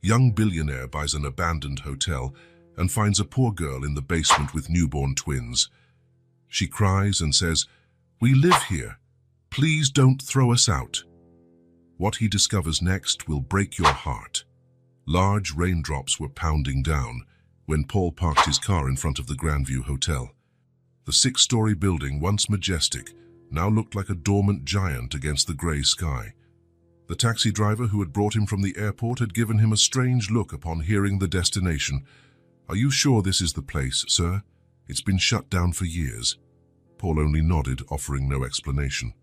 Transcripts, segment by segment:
Young billionaire buys an abandoned hotel and finds a poor girl in the basement with newborn twins. She cries and says, "We live here. Please don't throw us out." What he discovers next will break your heart. Large raindrops were pounding down when Paul parked his car in front of the Grandview Hotel. The six-story building, once majestic, now looked like a dormant giant against the grey sky. The taxi driver who had brought him from the airport had given him a strange look upon hearing the destination. "Are you sure this is the place, sir? It's been shut down for years." Paul only nodded, offering no explanation.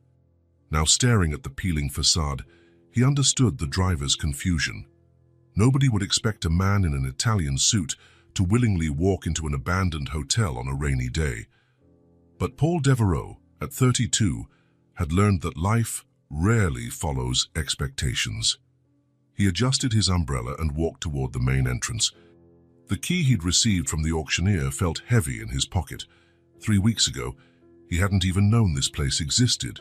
Now staring at the peeling facade, he understood the driver's confusion. Nobody would expect a man in an Italian suit to willingly walk into an abandoned hotel on a rainy day. But Paul Devereaux, at 32, had learned that life rarely follows expectations. He adjusted his umbrella and walked toward the main entrance. The key he'd received from the auctioneer felt heavy in his pocket. 3 weeks ago, he hadn't even known this place existed.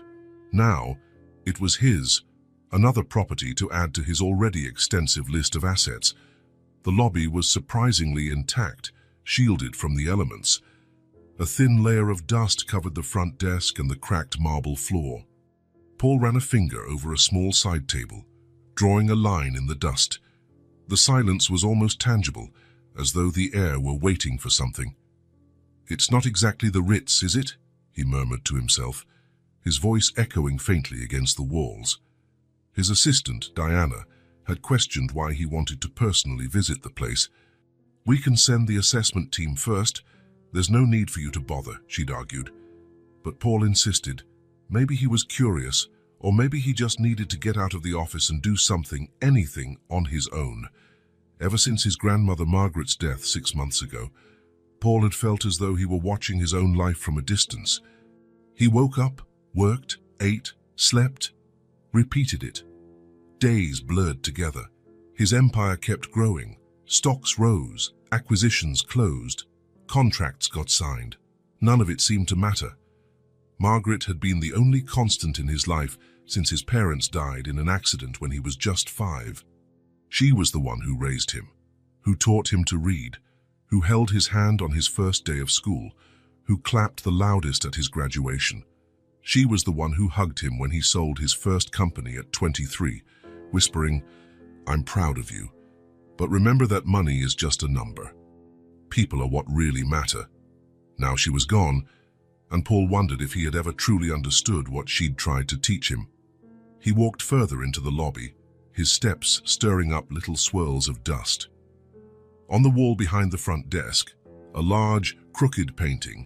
Now, it was his, another property to add to his already extensive list of assets. The lobby was surprisingly intact, shielded from the elements. A thin layer of dust covered the front desk and the cracked marble floor. Paul ran a finger over a small side table, drawing a line in the dust. The silence was almost tangible, as though the air were waiting for something. "It's not exactly the Ritz, is it?" he murmured to himself, his voice echoing faintly against the walls. His assistant, Diana, had questioned why he wanted to personally visit the place. "We can send the assessment team first. There's no need for you to bother," she'd argued. But Paul insisted. Maybe he was curious, or maybe he just needed to get out of the office and do something, anything, on his own. Ever since his grandmother Margaret's death 6 months ago, Paul had felt as though he were watching his own life from a distance. He woke up, worked, ate, slept, repeated it. Days blurred together. His empire kept growing. Stocks rose, acquisitions closed, contracts got signed. None of it seemed to matter. Margaret had been the only constant in his life since his parents died in an accident when he was just 5. She was the one who raised him, who taught him to read, who held his hand on his first day of school, who clapped the loudest at his graduation. She was the one who hugged him when he sold his first company at 23, whispering, "I'm proud of you. But remember that money is just a number. People are what really matter." Now she was gone, and Paul wondered if he had ever truly understood what she'd tried to teach him. He walked further into the lobby, his steps stirring up little swirls of dust. On the wall behind the front desk, a large, crooked painting,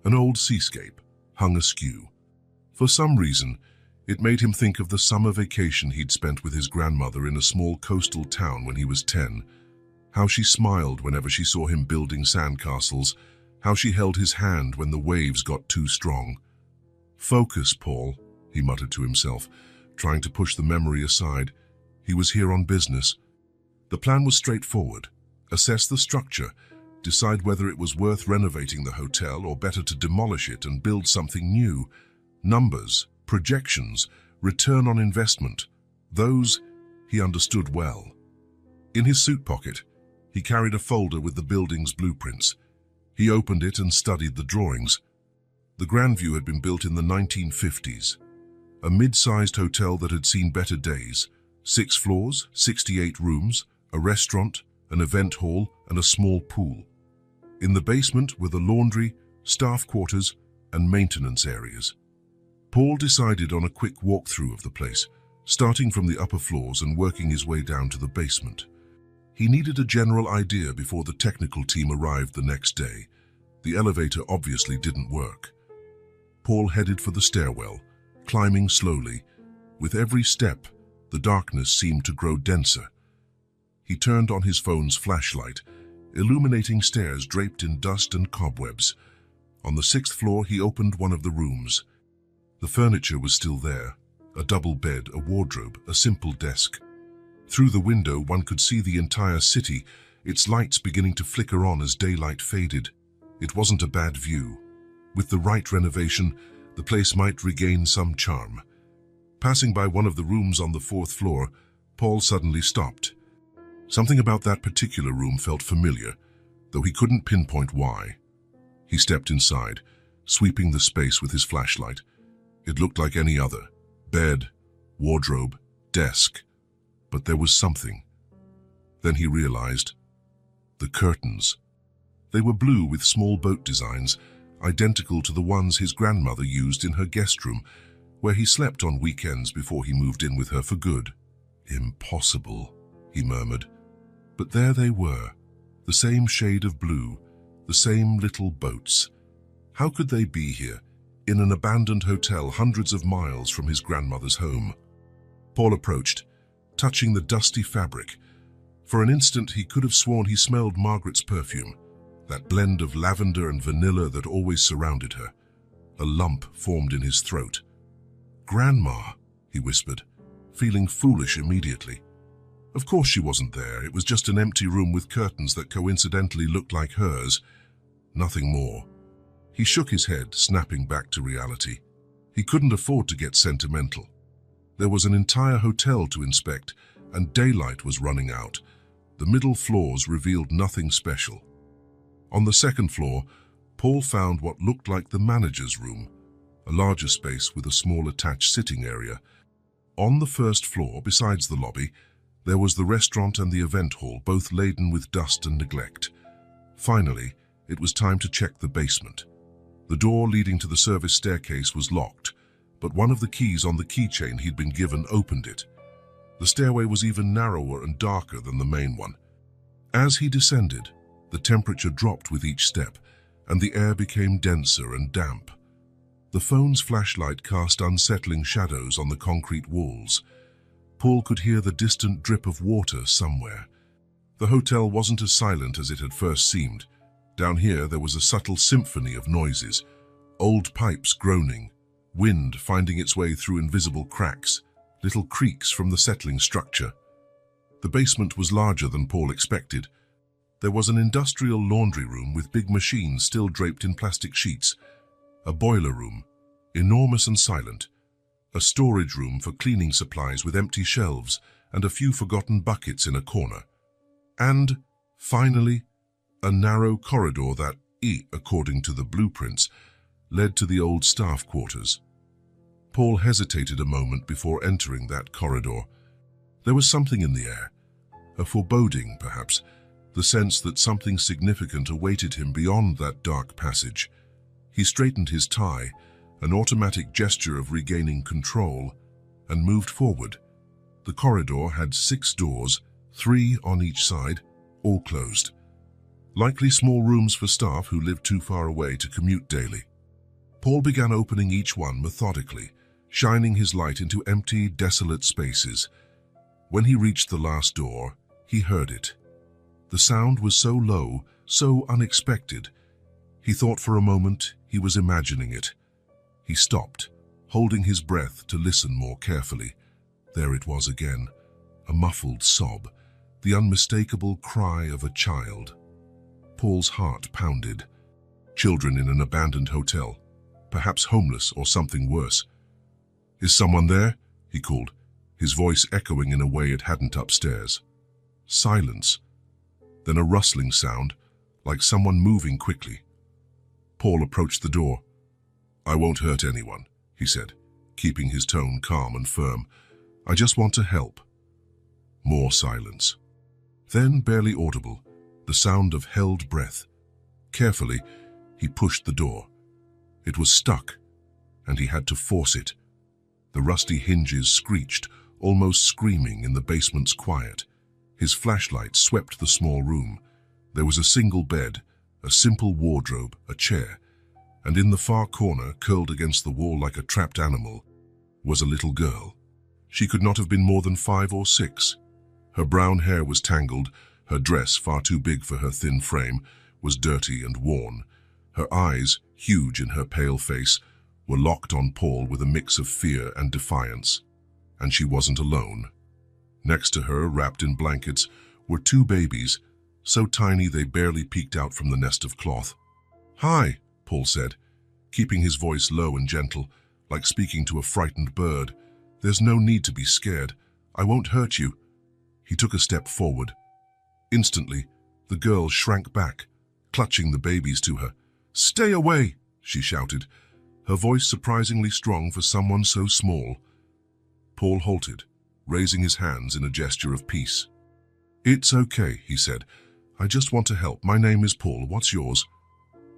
an old seascape, hung askew. For some reason, it made him think of the summer vacation he'd spent with his grandmother in a small coastal town when he was 10. How she smiled whenever she saw him building sandcastles, how she held his hand when the waves got too strong. "Focus, Paul," he muttered to himself, trying to push the memory aside. He was here on business. The plan was straightforward. Assess the structure, decide whether it was worth renovating the hotel or better to demolish it and build something new. Numbers, projections, return on investment. Those he understood well. In his suit pocket, he carried a folder with the building's blueprints. He opened it and studied the drawings. The Grandview had been built in the 1950s. A mid-sized hotel that had seen better days. 6 floors, 68 rooms, a restaurant, an event hall, and a small pool. In the basement were the laundry, staff quarters, and maintenance areas. Paul decided on a quick walkthrough of the place, starting from the upper floors and working his way down to the basement. He needed a general idea before the technical team arrived the next day. The elevator obviously didn't work. Paul headed for the stairwell, climbing slowly. With every step, the darkness seemed to grow denser. He turned on his phone's flashlight, illuminating stairs draped in dust and cobwebs. On the 6th floor, he opened one of the rooms. The furniture was still there, a double bed, a wardrobe, a simple desk. Through the window, one could see the entire city, its lights beginning to flicker on as daylight faded. It wasn't a bad view. With the right renovation, the place might regain some charm. Passing by one of the rooms on the 4th floor, Paul suddenly stopped. Something about that particular room felt familiar, though he couldn't pinpoint why. He stepped inside, sweeping the space with his flashlight. It looked like any other: bed, wardrobe, desk. But there was something. Then he realized. The curtains. They were blue with small boat designs, identical to the ones his grandmother used in her guest room, where he slept on weekends before he moved in with her for good. Impossible, he murmured. But there they were, the same shade of blue, the same little boats. How could they be here, in an abandoned hotel hundreds of miles from his grandmother's home? Paul approached, touching the dusty fabric. For an instant he could have sworn he smelled Margaret's perfume, that blend of lavender and vanilla that always surrounded her. A lump formed in his throat. "Grandma," he whispered, feeling foolish immediately. Of course she wasn't there. It was just an empty room with curtains that coincidentally looked like hers. Nothing more. He shook his head, snapping back to reality. He couldn't afford to get sentimental. There was an entire hotel to inspect, and daylight was running out. The middle floors revealed nothing special. On the second floor, Paul found what looked like the manager's room, a larger space with a small attached sitting area. On the first floor, besides the lobby, there was the restaurant and the event hall, both laden with dust and neglect. Finally, it was time to check the basement. The door leading to the service staircase was locked, but one of the keys on the keychain he'd been given opened it. The stairway was even narrower and darker than the main one. As he descended, the temperature dropped with each step, and the air became denser and damp. The phone's flashlight cast unsettling shadows on the concrete walls. Paul could hear the distant drip of water somewhere. The hotel wasn't as silent as it had first seemed. Down here there was a subtle symphony of noises, old pipes groaning, wind finding its way through invisible cracks, little creaks from the settling structure. The basement was larger than Paul expected. There was an industrial laundry room with big machines still draped in plastic sheets, a boiler room, enormous and silent, a storage room for cleaning supplies with empty shelves and a few forgotten buckets in a corner. And, finally, a narrow corridor that, according to the blueprints, led to the old staff quarters. Paul hesitated a moment before entering that corridor. There was something in the air, a foreboding, perhaps, the sense that something significant awaited him beyond that dark passage. He straightened his tie, an automatic gesture of regaining control, and moved forward. The corridor had 6 doors, 3 on each side, all closed. Likely small rooms for staff who lived too far away to commute daily. Paul began opening each one methodically, shining his light into empty, desolate spaces. When he reached the last door, he heard it. The sound was so low, so unexpected. He thought for a moment he was imagining it. He stopped, holding his breath to listen more carefully. There it was again, a muffled sob, the unmistakable cry of a child. Paul's heart pounded. Children in an abandoned hotel, perhaps homeless or something worse. "Is someone there?" he called, his voice echoing in a way it hadn't upstairs. Silence. Then a rustling sound, like someone moving quickly. Paul approached the door. "I won't hurt anyone," he said, keeping his tone calm and firm. "I just want to help." More silence. Then, barely audible, the sound of held breath. Carefully, he pushed the door. It was stuck, and he had to force it. The rusty hinges screeched, almost screaming in the basement's quiet. His flashlight swept the small room. There was a single bed, a simple wardrobe, a chair, and in the far corner, curled against the wall like a trapped animal, was a little girl. She could not have been more than 5 or 6. Her brown hair was tangled, her dress, far too big for her thin frame, was dirty and worn. Her eyes, huge in her pale face, were locked on Paul with a mix of fear and defiance. And she wasn't alone. Next to her, wrapped in blankets, were 2 babies, so tiny they barely peeked out from the nest of cloth. "Hi," Paul said, keeping his voice low and gentle, like speaking to a frightened bird. "There's no need to be scared. I won't hurt you." He took a step forward, Instantly, the girl shrank back, clutching the babies to her. "Stay away!" she shouted, her voice surprisingly strong for someone so small. Paul halted, raising his hands in a gesture of peace. "It's okay," he said. "I just want to help. My name is Paul. What's yours?"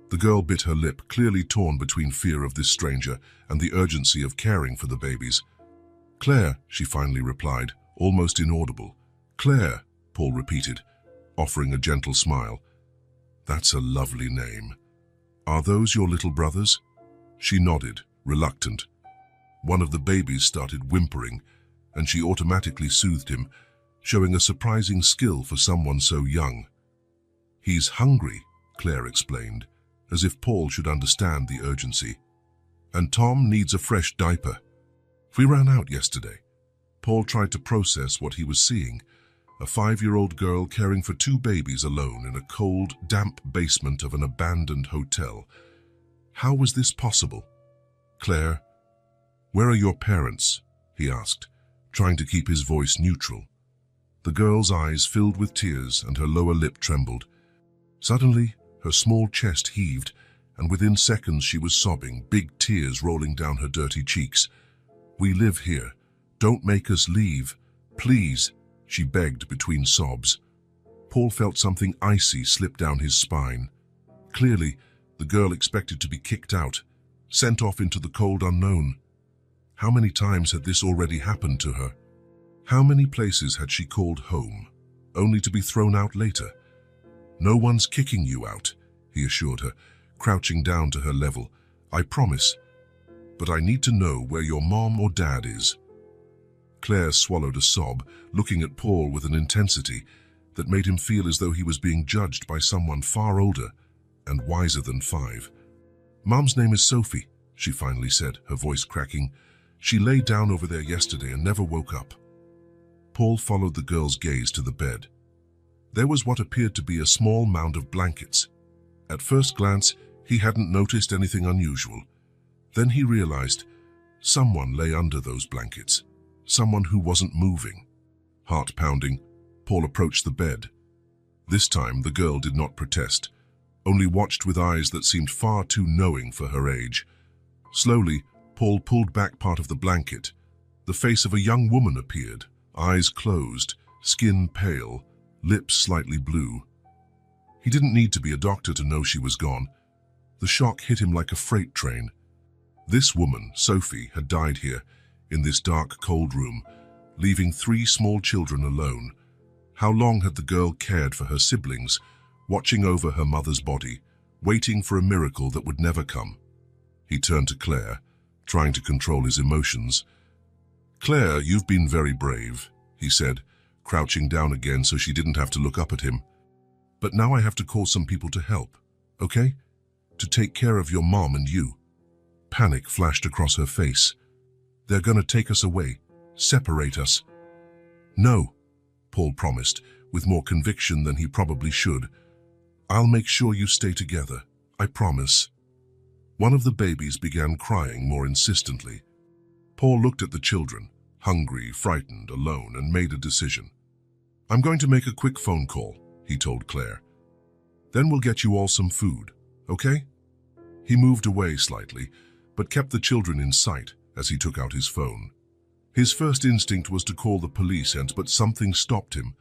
The girl bit her lip, clearly torn between fear of this stranger and the urgency of caring for the babies. "Claire," she finally replied, almost inaudible. "Claire," Paul repeated, offering a gentle smile. "That's a lovely name. Are those your little brothers?" She nodded, reluctant. One of the babies started whimpering, and she automatically soothed him, showing a surprising skill for someone so young. "He's hungry," Claire explained, as if Paul should understand the urgency. "And Tom needs a fresh diaper. We ran out yesterday." Paul tried to process what he was seeing, a 5-year-old girl caring for 2 babies alone in a cold, damp basement of an abandoned hotel. How was this possible? "Claire, where are your parents?" he asked, trying to keep his voice neutral. The girl's eyes filled with tears and her lower lip trembled. Suddenly, her small chest heaved, and within seconds she was sobbing, big tears rolling down her dirty cheeks. "We live here. Don't make us leave. Please," she begged between sobs. Paul felt something icy slip down his spine. Clearly, the girl expected to be kicked out, sent off into the cold unknown. How many times had this already happened to her? How many places had she called home, only to be thrown out later? "No one's kicking you out," he assured her, crouching down to her level. "I promise. But I need to know where your mom or dad is." Claire swallowed a sob, looking at Paul with an intensity that made him feel as though he was being judged by someone far older and wiser than 5. "Mom's name is Sophie," she finally said, her voice cracking. "She lay down over there yesterday and never woke up." Paul followed the girl's gaze to the bed. There was what appeared to be a small mound of blankets. At first glance, he hadn't noticed anything unusual. Then he realized someone lay under those blankets, someone who wasn't moving. Heart pounding, Paul approached the bed. This time, the girl did not protest, only watched with eyes that seemed far too knowing for her age. Slowly, Paul pulled back part of the blanket. The face of a young woman appeared, eyes closed, skin pale, lips slightly blue. He didn't need to be a doctor to know she was gone. The shock hit him like a freight train. This woman, Sophie, had died here, in this dark, cold room, leaving 3 small children alone. How long had the girl cared for her siblings, watching over her mother's body, waiting for a miracle that would never come? He turned to Claire, trying to control his emotions. "Claire, you've been very brave," he said, crouching down again so she didn't have to look up at him. "But now I have to call some people to help, okay? To take care of your mom and you." Panic flashed across her face. "They're gonna take us away, separate us." "No," Paul promised, with more conviction than he probably should. "I'll make sure you stay together, I promise." One of the babies began crying more insistently. Paul looked at the children, hungry, frightened, alone, and made a decision. "I'm going to make a quick phone call," he told Claire. "Then we'll get you all some food, okay?" He moved away slightly, but kept the children in sight as he took out his phone. His first instinct was to call the police, but something stopped him.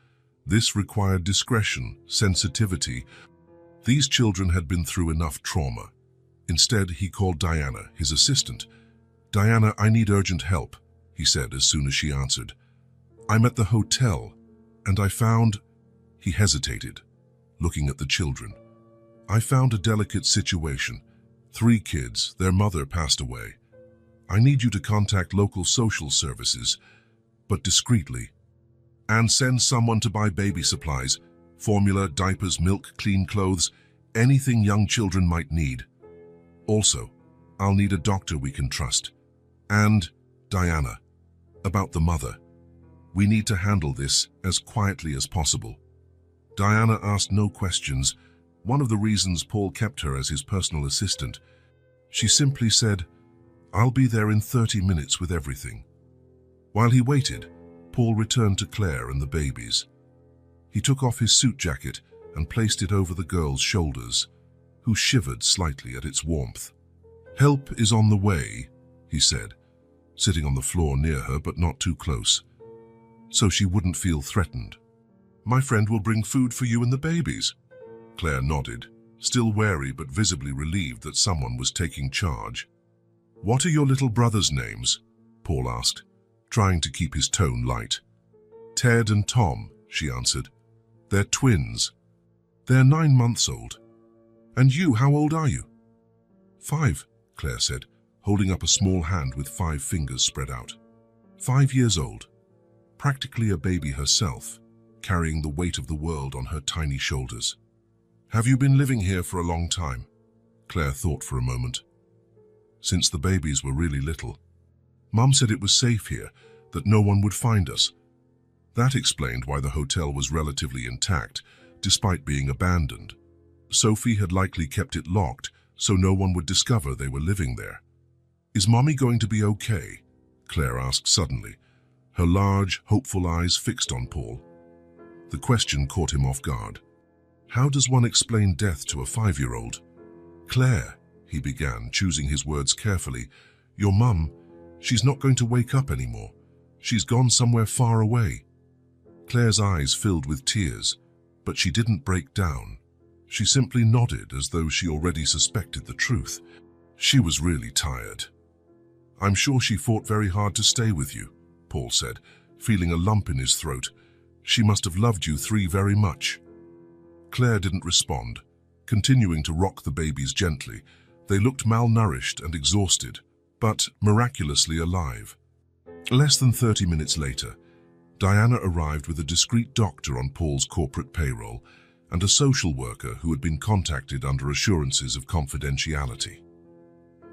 This required discretion, sensitivity. These children had been through enough trauma. Instead, he called Diana, his assistant. "Diana, I need urgent help," he said as soon as she answered. "I'm at the hotel, and I found—" He hesitated, looking at the children. "I found a delicate situation. 3 kids, their mother passed away. I need you to contact local social services, but discreetly. And send someone to buy baby supplies, formula, diapers, milk, clean clothes, anything young children might need. Also, I'll need a doctor we can trust. And, Diana, about the mother. We need to handle this as quietly as possible." Diana asked no questions, one of the reasons Paul kept her as his personal assistant. She simply said, "I'll be there in 30 minutes with everything." While he waited, Paul returned to Claire and the babies. He took off his suit jacket and placed it over the girl's shoulders, who shivered slightly at its warmth. "Help is on the way," he said, sitting on the floor near her but not too close, so she wouldn't feel threatened. "My friend will bring food for you and the babies." Claire nodded, still wary but visibly relieved that someone was taking charge. "What are your little brothers' names?" Paul asked, trying to keep his tone light. "Ted and Tom," she answered. "They're twins. They're 9 months old. And you, how old are you?" "5, Claire said, holding up a small hand with 5 fingers spread out. 5 years old, practically a baby herself, carrying the weight of the world on her tiny shoulders. "Have you been living here for a long time?" Claire thought for a moment. "Since the babies were really little. Mum said it was safe here, that no one would find us." That explained why the hotel was relatively intact, despite being abandoned. Sophie had likely kept it locked so no one would discover they were living there. "Is Mommy going to be okay?" Claire asked suddenly, her large, hopeful eyes fixed on Paul. The question caught him off guard. How does one explain death to a 5-year-old? "Claire," he began, choosing his words carefully, "your mum, she's not going to wake up anymore. She's gone somewhere far away." Claire's eyes filled with tears, but she didn't break down. She simply nodded as though she already suspected the truth. She was really tired. "I'm sure she fought very hard to stay with you," Paul said, feeling a lump in his throat. "She must have loved you 3 very much." Claire didn't respond, continuing to rock the babies gently. They looked malnourished and exhausted, but miraculously alive. Less than 30 minutes later, Diana arrived with a discreet doctor on Paul's corporate payroll and a social worker who had been contacted under assurances of confidentiality.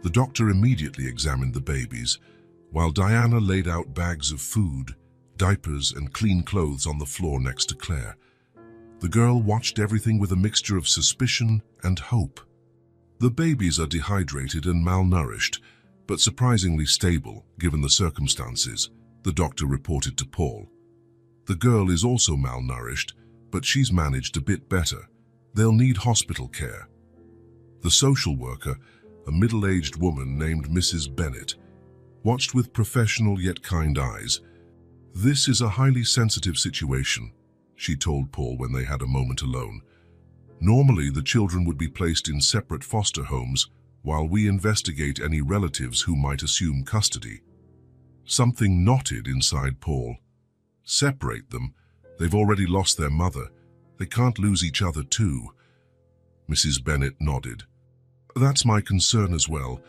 The doctor immediately examined the babies, while Diana laid out bags of food, diapers, and clean clothes on the floor next to Claire. The girl watched everything with a mixture of suspicion and hope. "The babies are dehydrated and malnourished, but surprisingly stable, given the circumstances," the doctor reported to Paul. "The girl is also malnourished, but she's managed a bit better. They'll need hospital care." The social worker, a middle-aged woman named Mrs. Bennett, watched with professional yet kind eyes. "This is a highly sensitive situation," she told Paul when they had a moment alone. "Normally, the children would be placed in separate foster homes while we investigate any relatives who might assume custody." Something knotted inside Paul. Separate them? They've already lost their mother. They can't lose each other too. Mrs. Bennett nodded. "That's my concern as well,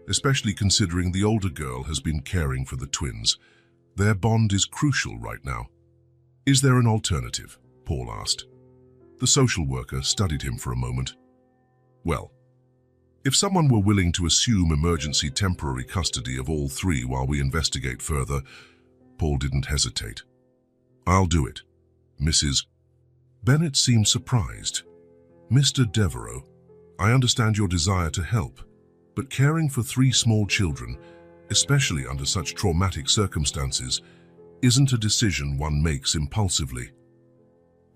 especially considering the older girl has been caring for the twins. Their bond is crucial right now." "Is there an alternative?" Paul asked. The social worker studied him for a moment. "Well, if someone were willing to assume emergency temporary custody of all 3 while we investigate further," Paul didn't hesitate. "I'll do it." Mrs. Bennett seemed surprised. "Mr. Devereaux, I understand your desire to help, but caring for 3 small children, especially under such traumatic circumstances, isn't a decision one makes impulsively."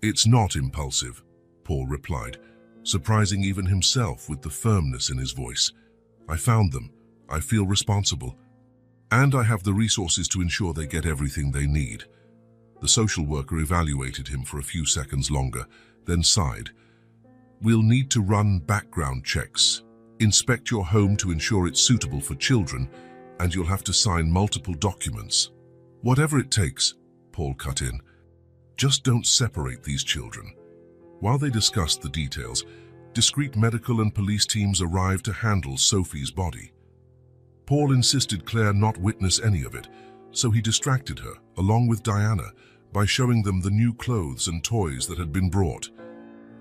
"It's not impulsive," Paul replied, surprising even himself with the firmness in his voice. "I found them. I feel responsible. And I have the resources to ensure they get everything they need." The social worker evaluated him for a few seconds longer, then sighed. "We'll need to run background checks, inspect your home to ensure it's suitable for children, and you'll have to sign multiple documents." "Whatever it takes," Paul cut in. "Just don't separate these children." While they discussed the details, discreet medical and police teams arrived to handle Sophie's body. Paul insisted Claire not witness any of it, so he distracted her, along with Diana, by showing them the new clothes and toys that had been brought.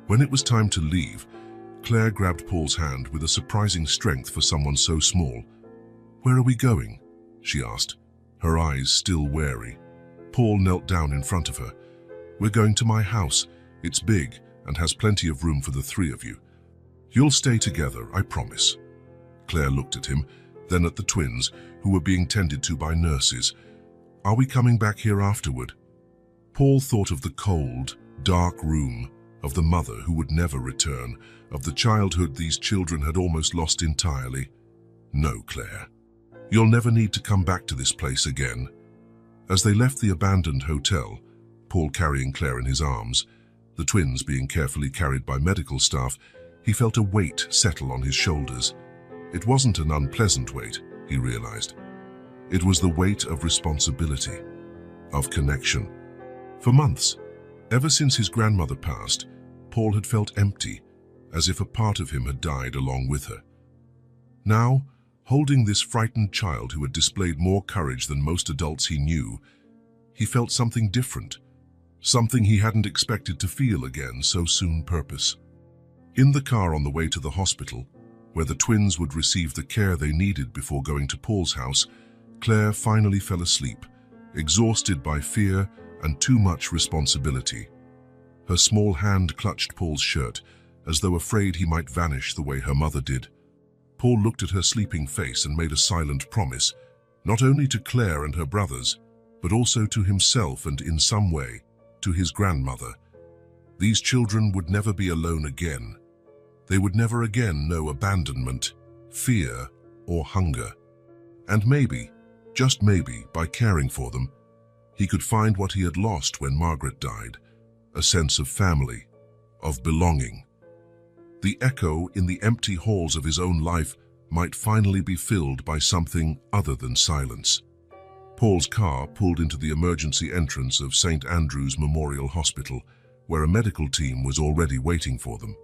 When it was time to leave, Claire grabbed Paul's hand with a surprising strength for someone so small. "Where are we going?" she asked, her eyes still wary. Paul knelt down in front of her. "We're going to my house. It's big and has plenty of room for the 3 of you. You'll stay together, I promise." Claire looked at him, then at the twins, who were being tended to by nurses. "Are we coming back here afterward?" Paul thought of the cold, dark room, of the mother who would never return, of the childhood these children had almost lost entirely. No, Claire. You'll never need to come back to this place again. As they left the abandoned hotel, Paul carrying Claire in his arms, the twins being carefully carried by medical staff, he felt a weight settle on his shoulders. It wasn't an unpleasant weight, he realized. It was the weight of responsibility, of connection. For months, ever since his grandmother passed, Paul had felt empty, as if a part of him had died along with her. Now, holding this frightened child who had displayed more courage than most adults he knew, he felt something different, something he hadn't expected to feel again so soon. Purpose. In the car on the way to the hospital, where the twins would receive the care they needed before going to Paul's house, Claire finally fell asleep, exhausted by fear and too much responsibility. Her small hand clutched Paul's shirt, as though afraid he might vanish the way her mother did. Paul looked at her sleeping face and made a silent promise, not only to Claire and her brothers, but also to himself and, in some way, to his grandmother. These children would never be alone again. They would never again know abandonment, fear, or hunger. And maybe, just maybe, by caring for them, he could find what he had lost when Margaret died, a sense of family, of belonging. The echo in the empty halls of his own life might finally be filled by something other than silence. Paul's car pulled into the emergency entrance of St. Andrew's Memorial Hospital, where a medical team was already waiting for them.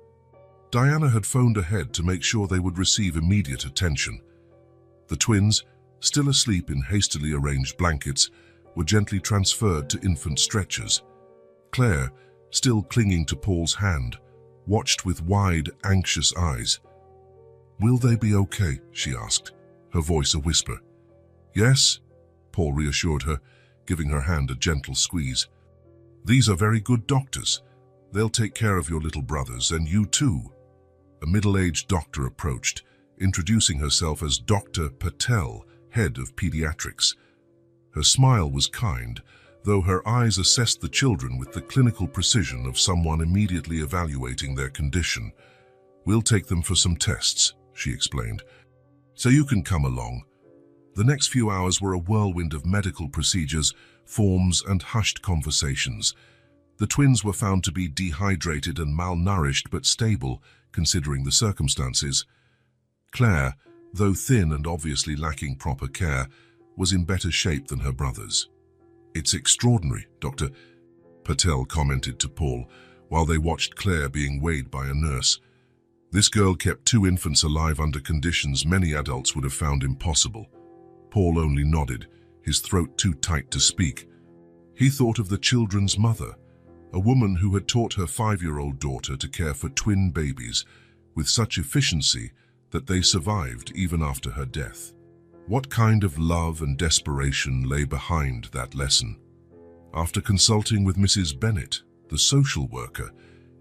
Diana had phoned ahead to make sure they would receive immediate attention. The twins, still asleep in hastily arranged blankets, were gently transferred to infant stretchers. Claire, still clinging to Paul's hand, watched with wide, anxious eyes. "Will they be okay?" she asked, her voice a whisper. "Yes," Paul reassured her, giving her hand a gentle squeeze. "These are very good doctors. They'll take care of your little brothers, and you too." A middle-aged doctor approached, introducing herself as Dr. Patel, head of pediatrics. Her smile was kind, though her eyes assessed the children with the clinical precision of someone immediately evaluating their condition. "We'll take them for some tests," she explained, "so you can come along." The next few hours were a whirlwind of medical procedures, forms, and hushed conversations. The twins were found to be dehydrated and malnourished but stable, considering the circumstances. Claire, though thin and obviously lacking proper care, was in better shape than her brothers. "It's extraordinary, Dr. Patel commented to Paul, while they watched Claire being weighed by a nurse. "This girl kept 2 infants alive under conditions many adults would have found impossible." Paul only nodded, his throat too tight to speak. He thought of the children's mother, a woman who had taught her 5-year-old daughter to care for twin babies with such efficiency that they survived even after her death. What kind of love and desperation lay behind that lesson? After consulting with Mrs. Bennett, the social worker,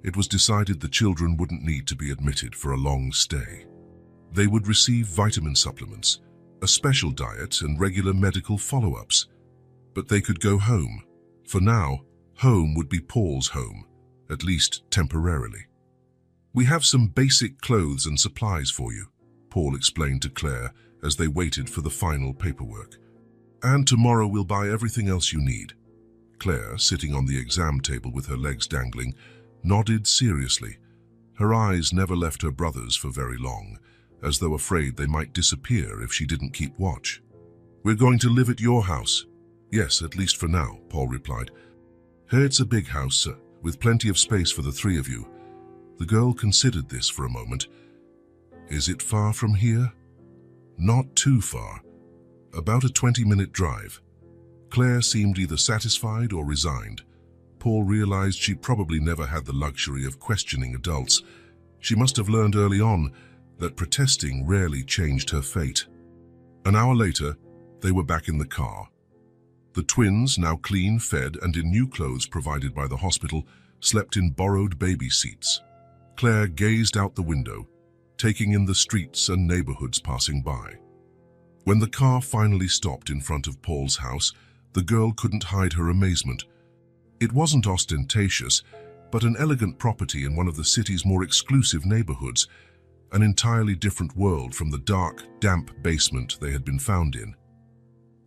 it was decided the children wouldn't need to be admitted for a long stay. They would receive vitamin supplements, a special diet, and regular medical follow-ups. But they could go home. For now, home would be Paul's home, at least temporarily. "We have some basic clothes and supplies for you," Paul explained to Claire as they waited for the final paperwork. "And tomorrow we'll buy everything else you need." Claire, sitting on the exam table with her legs dangling, nodded seriously. Her eyes never left her brothers for very long, as though afraid they might disappear if she didn't keep watch. "We're going to live at your house." "Yes, at least for now," Paul replied. "It's a big house, sir, with plenty of space for the 3 of you." The girl considered this for a moment. "Is it far from here?" "Not too far. About a 20-minute drive." Claire seemed either satisfied or resigned. Paul realized she probably never had the luxury of questioning adults. She must have learned early on that protesting rarely changed her fate. An hour later, they were back in the car. The twins, now clean, fed, and in new clothes provided by the hospital, slept in borrowed baby seats. Claire gazed out the window, taking in the streets and neighborhoods passing by. When the car finally stopped in front of Paul's house, the girl couldn't hide her amazement. It wasn't ostentatious, but an elegant property in one of the city's more exclusive neighborhoods, an entirely different world from the dark, damp basement they had been found in.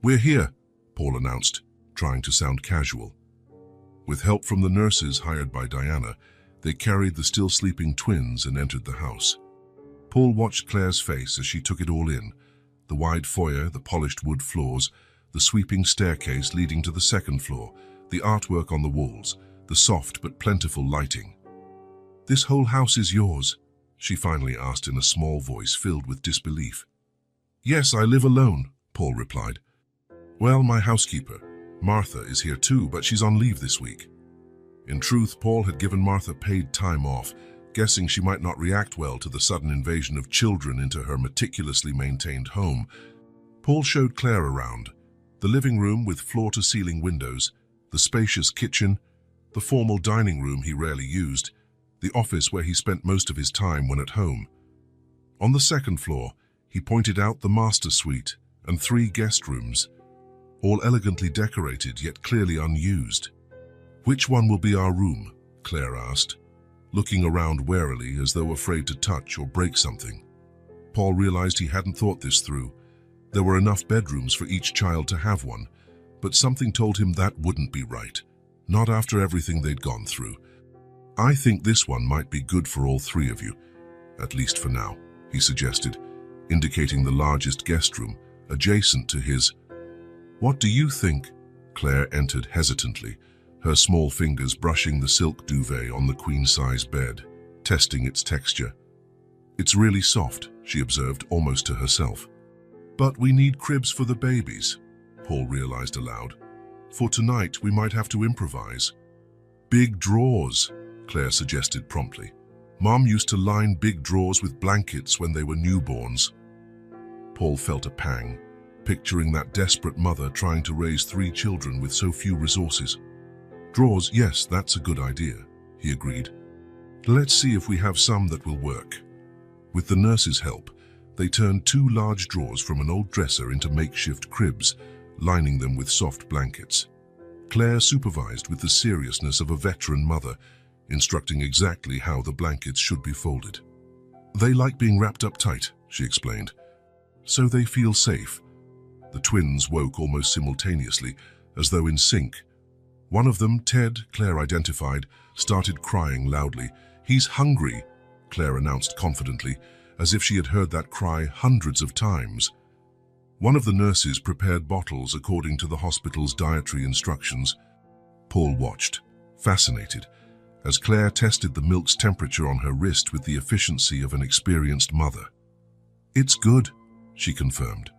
"We're here," Paul announced, trying to sound casual. With help from the nurses hired by Diana, they carried the still sleeping twins and entered the house. Paul watched Claire's face as she took it all in: the wide foyer, the polished wood floors, the sweeping staircase leading to the second floor, the artwork on the walls, the soft but plentiful lighting. "This whole house is yours?" she finally asked in a small voice filled with disbelief. "Yes, I live alone," Paul replied. "Well, my housekeeper, Martha, is here too, but she's on leave this week." In truth, Paul had given Martha paid time off, guessing she might not react well to the sudden invasion of children into her meticulously maintained home. Paul showed Claire around: the living room with floor-to-ceiling windows, the spacious kitchen, the formal dining room he rarely used, the office where he spent most of his time when at home. On the second floor, he pointed out the master suite and 3 guest rooms, all elegantly decorated yet clearly unused. "Which one will be our room?" Claire asked, looking around warily as though afraid to touch or break something. Paul realized he hadn't thought this through. There were enough bedrooms for each child to have one, but something told him that wouldn't be right, not after everything they'd gone through. "I think this one might be good for all 3 of you, at least for now," he suggested, indicating the largest guest room, adjacent to his. "What do you think?" Claire entered hesitantly, her small fingers brushing the silk duvet on the queen-size bed, testing its texture. "It's really soft," she observed, almost to herself. "But we need cribs for the babies," Paul realized aloud. "For tonight, we might have to improvise." "Big drawers," Claire suggested promptly. "Mom used to line big drawers with blankets when they were newborns." Paul felt a pang, picturing that desperate mother trying to raise 3 children with so few resources. "Drawers, yes, that's a good idea," he agreed. "Let's see if we have some that will work." With the nurse's help, they turned 2 large drawers from an old dresser into makeshift cribs, lining them with soft blankets. Claire supervised with the seriousness of a veteran mother, instructing exactly how the blankets should be folded. "They like being wrapped up tight," she explained, "so they feel safe." The twins woke almost simultaneously, as though in sync. One of them, Ted, Claire identified, started crying loudly. "He's hungry," Claire announced confidently, as if she had heard that cry hundreds of times. One of the nurses prepared bottles according to the hospital's dietary instructions. Paul watched, fascinated, as Claire tested the milk's temperature on her wrist with the efficiency of an experienced mother. "It's good," she confirmed.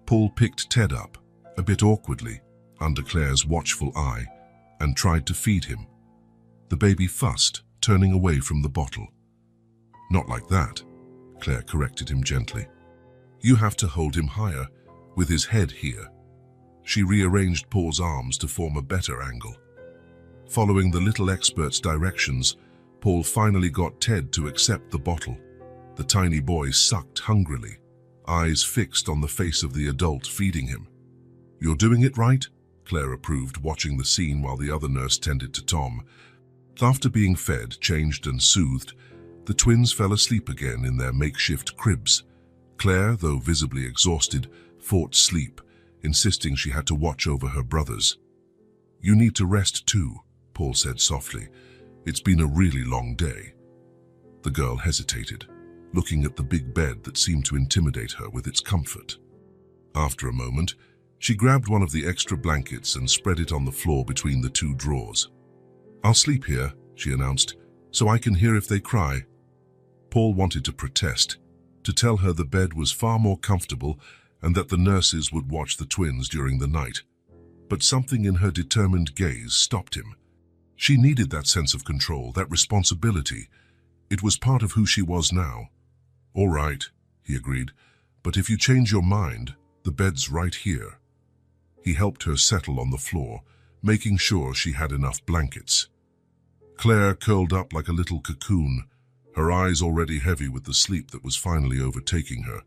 Paul picked Ted up, a bit awkwardly, under Claire's watchful eye, and tried to feed him. The baby fussed, turning away from the bottle. "Not like that," Claire corrected him gently. "You have to hold him higher, with his head here." She rearranged Paul's arms to form a better angle. Following the little expert's directions, Paul finally got Ted to accept the bottle. The tiny boy sucked hungrily, eyes fixed on the face of the adult feeding him. "You're doing it right," Claire approved, watching the scene while the other nurse tended to Tom. After being fed, changed and soothed, the twins fell asleep again in their makeshift cribs. Claire, though visibly exhausted, fought sleep, insisting she had to watch over her brothers. "You need to rest too," Paul said softly. "It's been a really long day." The girl hesitated, looking at the big bed that seemed to intimidate her with its comfort. After a moment, she grabbed one of the extra blankets and spread it on the floor between the 2 drawers. "I'll sleep here," she announced, "so I can hear if they cry." Paul wanted to protest, to tell her the bed was far more comfortable and that the nurses would watch the twins during the night. But something in her determined gaze stopped him. She needed that sense of control, that responsibility. It was part of who she was now. "All right," he agreed, "but if you change your mind, the bed's right here." He helped her settle on the floor, making sure she had enough blankets. Claire curled up like a little cocoon, her eyes already heavy with the sleep that was finally overtaking her.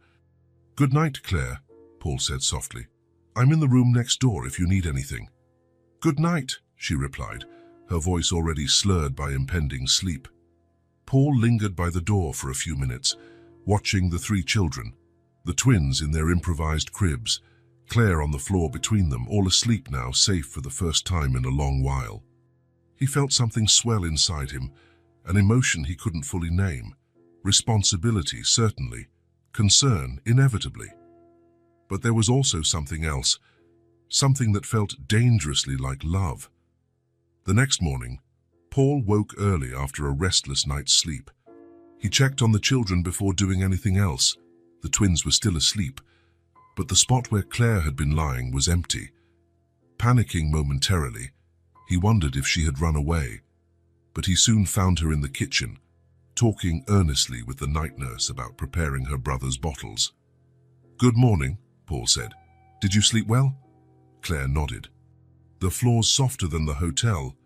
"Good night, Claire," Paul said softly. "I'm in the room next door if you need anything." "Good night," she replied, her voice already slurred by impending sleep. Paul lingered by the door for a few minutes, watching the three children, the twins in their improvised cribs, Claire on the floor between them, all asleep now, safe for the first time in a long while. He felt something swell inside him, an emotion he couldn't fully name. Responsibility, certainly. Concern, inevitably. But there was also something else, something that felt dangerously like love. The next morning, Paul woke early after a restless night's sleep. He checked on the children before doing anything else. The twins were still asleep, but the spot where Claire had been lying was empty. Panicking momentarily, he wondered if she had run away, but he soon found her in the kitchen, talking earnestly with the night nurse about preparing her brother's bottles. "Good morning," Paul said. "Did you sleep well?" Claire nodded. The floor's softer than the hotel.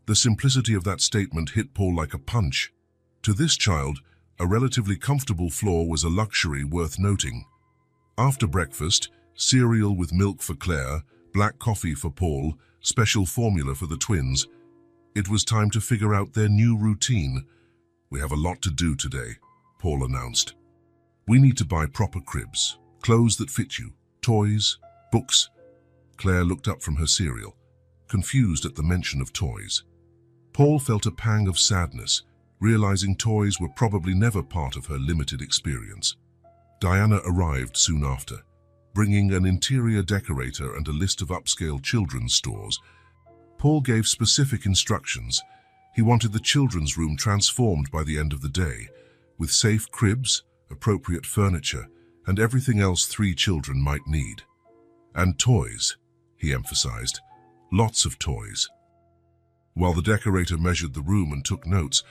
The simplicity of that statement hit Paul like a punch. To this child, a relatively comfortable floor was a luxury worth noting. After breakfast, cereal with milk for Claire, black coffee for Paul, special formula for the twins. It was time to figure out their new routine. "We have a lot to do today," Paul announced. "We need to buy proper cribs, clothes that fit you, toys, books." Claire looked up from her cereal, confused at the mention of toys. Paul felt a pang of sadness, realizing toys were probably never part of her limited experience. Diana arrived soon after, bringing an interior decorator and a list of upscale children's stores. Paul gave specific instructions. He wanted the children's room transformed by the end of the day, with safe cribs, appropriate furniture, and everything else three children might need. And toys, he emphasized. Lots of toys. While the decorator measured the room and took notes,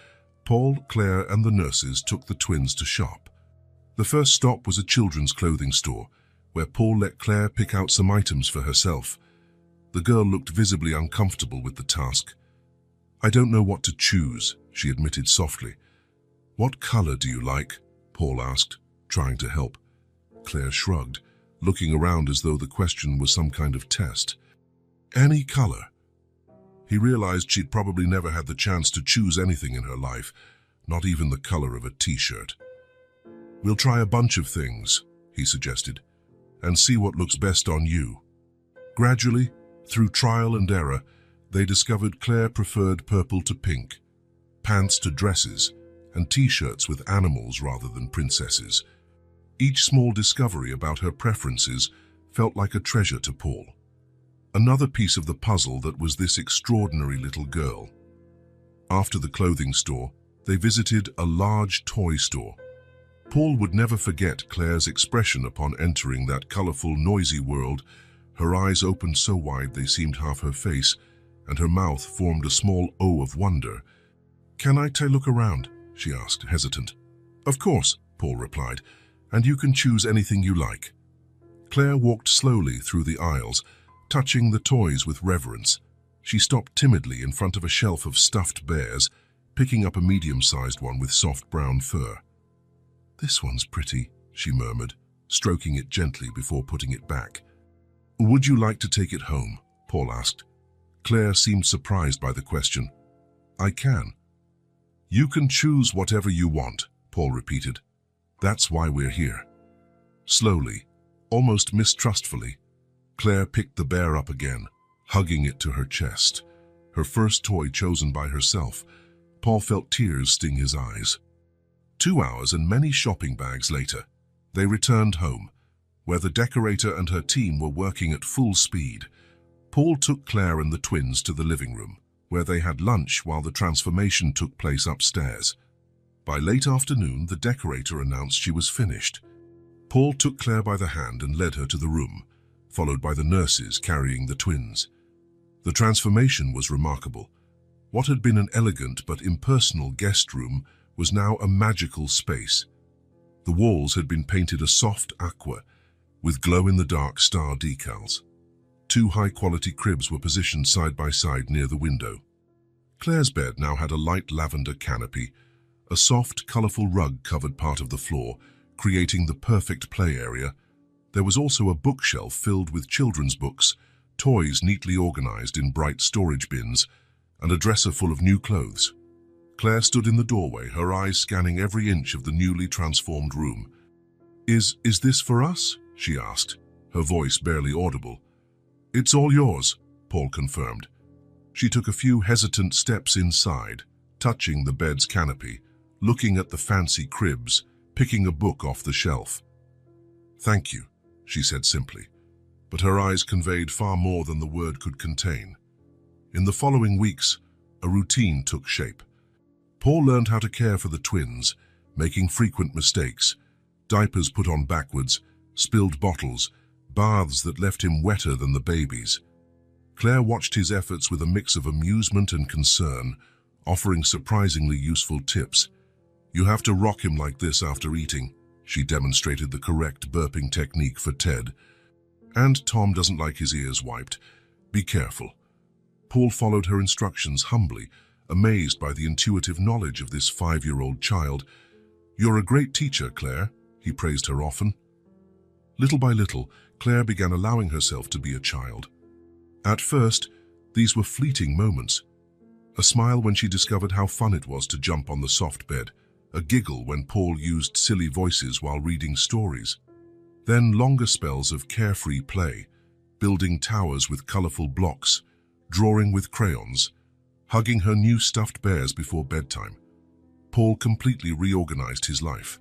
Paul, Claire, and the nurses took the twins to shop. The first stop was a children's clothing store, where Paul let Claire pick out some items for herself. The girl looked visibly uncomfortable with the task. "I don't know what to choose," she admitted softly. "What color do you like?" Paul asked, trying to help. Claire shrugged, looking around as though the question was some kind of test. "Any color." He realized she'd probably never had the chance to choose anything in her life, not even the color of a t-shirt. "We'll try a bunch of things," he suggested, "and see what looks best on you." Gradually, through trial and error, they discovered Claire preferred purple to pink, pants to dresses, and t-shirts with animals rather than princesses. Each small discovery about her preferences felt like a treasure to Paul. Another piece of the puzzle that was this extraordinary little girl. After the clothing store, they visited a large toy store. Paul would never forget Claire's expression upon entering that colorful, noisy world. Her eyes opened so wide they seemed half her face, and her mouth formed a small O of wonder. "Can I take a look around?" she asked, hesitant. "Of course," Paul replied, "and you can choose anything you like." Claire walked slowly through the aisles, touching the toys with reverence. She stopped timidly in front of a shelf of stuffed bears, picking up a medium-sized one with soft brown fur. "This one's pretty," she murmured, stroking it gently before putting it back. "Would you like to take it home?" Paul asked. Claire seemed surprised by the question. "I can." "You can choose whatever you want," Paul repeated. "That's why we're here." Slowly, almost mistrustfully, Claire picked the bear up again, hugging it to her chest. Her first toy chosen by herself. Paul felt tears sting his eyes. 2 hours and many shopping bags later, they returned home, where the decorator and her team were working at full speed. Paul took Claire and the twins to the living room, where they had lunch while the transformation took place upstairs. By late afternoon, the decorator announced she was finished. Paul took Claire by the hand and led her to the room, followed by the nurses carrying the twins. The transformation was remarkable. What had been an elegant but impersonal guest room was now a magical space. The walls had been painted a soft aqua, with glow-in-the-dark star decals. 2 high-quality cribs were positioned side by side near the window. Claire's bed now had a light lavender canopy. A soft, colorful rug covered part of the floor, creating the perfect play area. There was also a bookshelf filled with children's books, toys neatly organized in bright storage bins, and a dresser full of new clothes. Claire stood in the doorway, her eyes scanning every inch of the newly transformed room. Is this for us?" she asked, her voice barely audible. "It's all yours," Paul confirmed. She took a few hesitant steps inside, touching the bed's canopy, looking at the fancy cribs, picking a book off the shelf. "Thank you," she said simply, but her eyes conveyed far more than the word could contain. In the following weeks, a routine took shape. Paul learned how to care for the twins, making frequent mistakes, diapers put on backwards, spilled bottles, baths that left him wetter than the babies. Claire watched his efforts with a mix of amusement and concern, offering surprisingly useful tips. "You have to rock him like this after eating." She demonstrated the correct burping technique for Ted. "And Tom doesn't like his ears wiped. Be careful." Paul followed her instructions humbly, amazed by the intuitive knowledge of this 5-year-old child. "You're a great teacher, Claire," he praised her often. Little by little, Claire began allowing herself to be a child. At first, these were fleeting moments. A smile when she discovered how fun it was to jump on the soft bed, a giggle when Paul used silly voices while reading stories. Then longer spells of carefree play, building towers with colorful blocks, drawing with crayons, hugging her new stuffed bears before bedtime. Paul completely reorganized his life.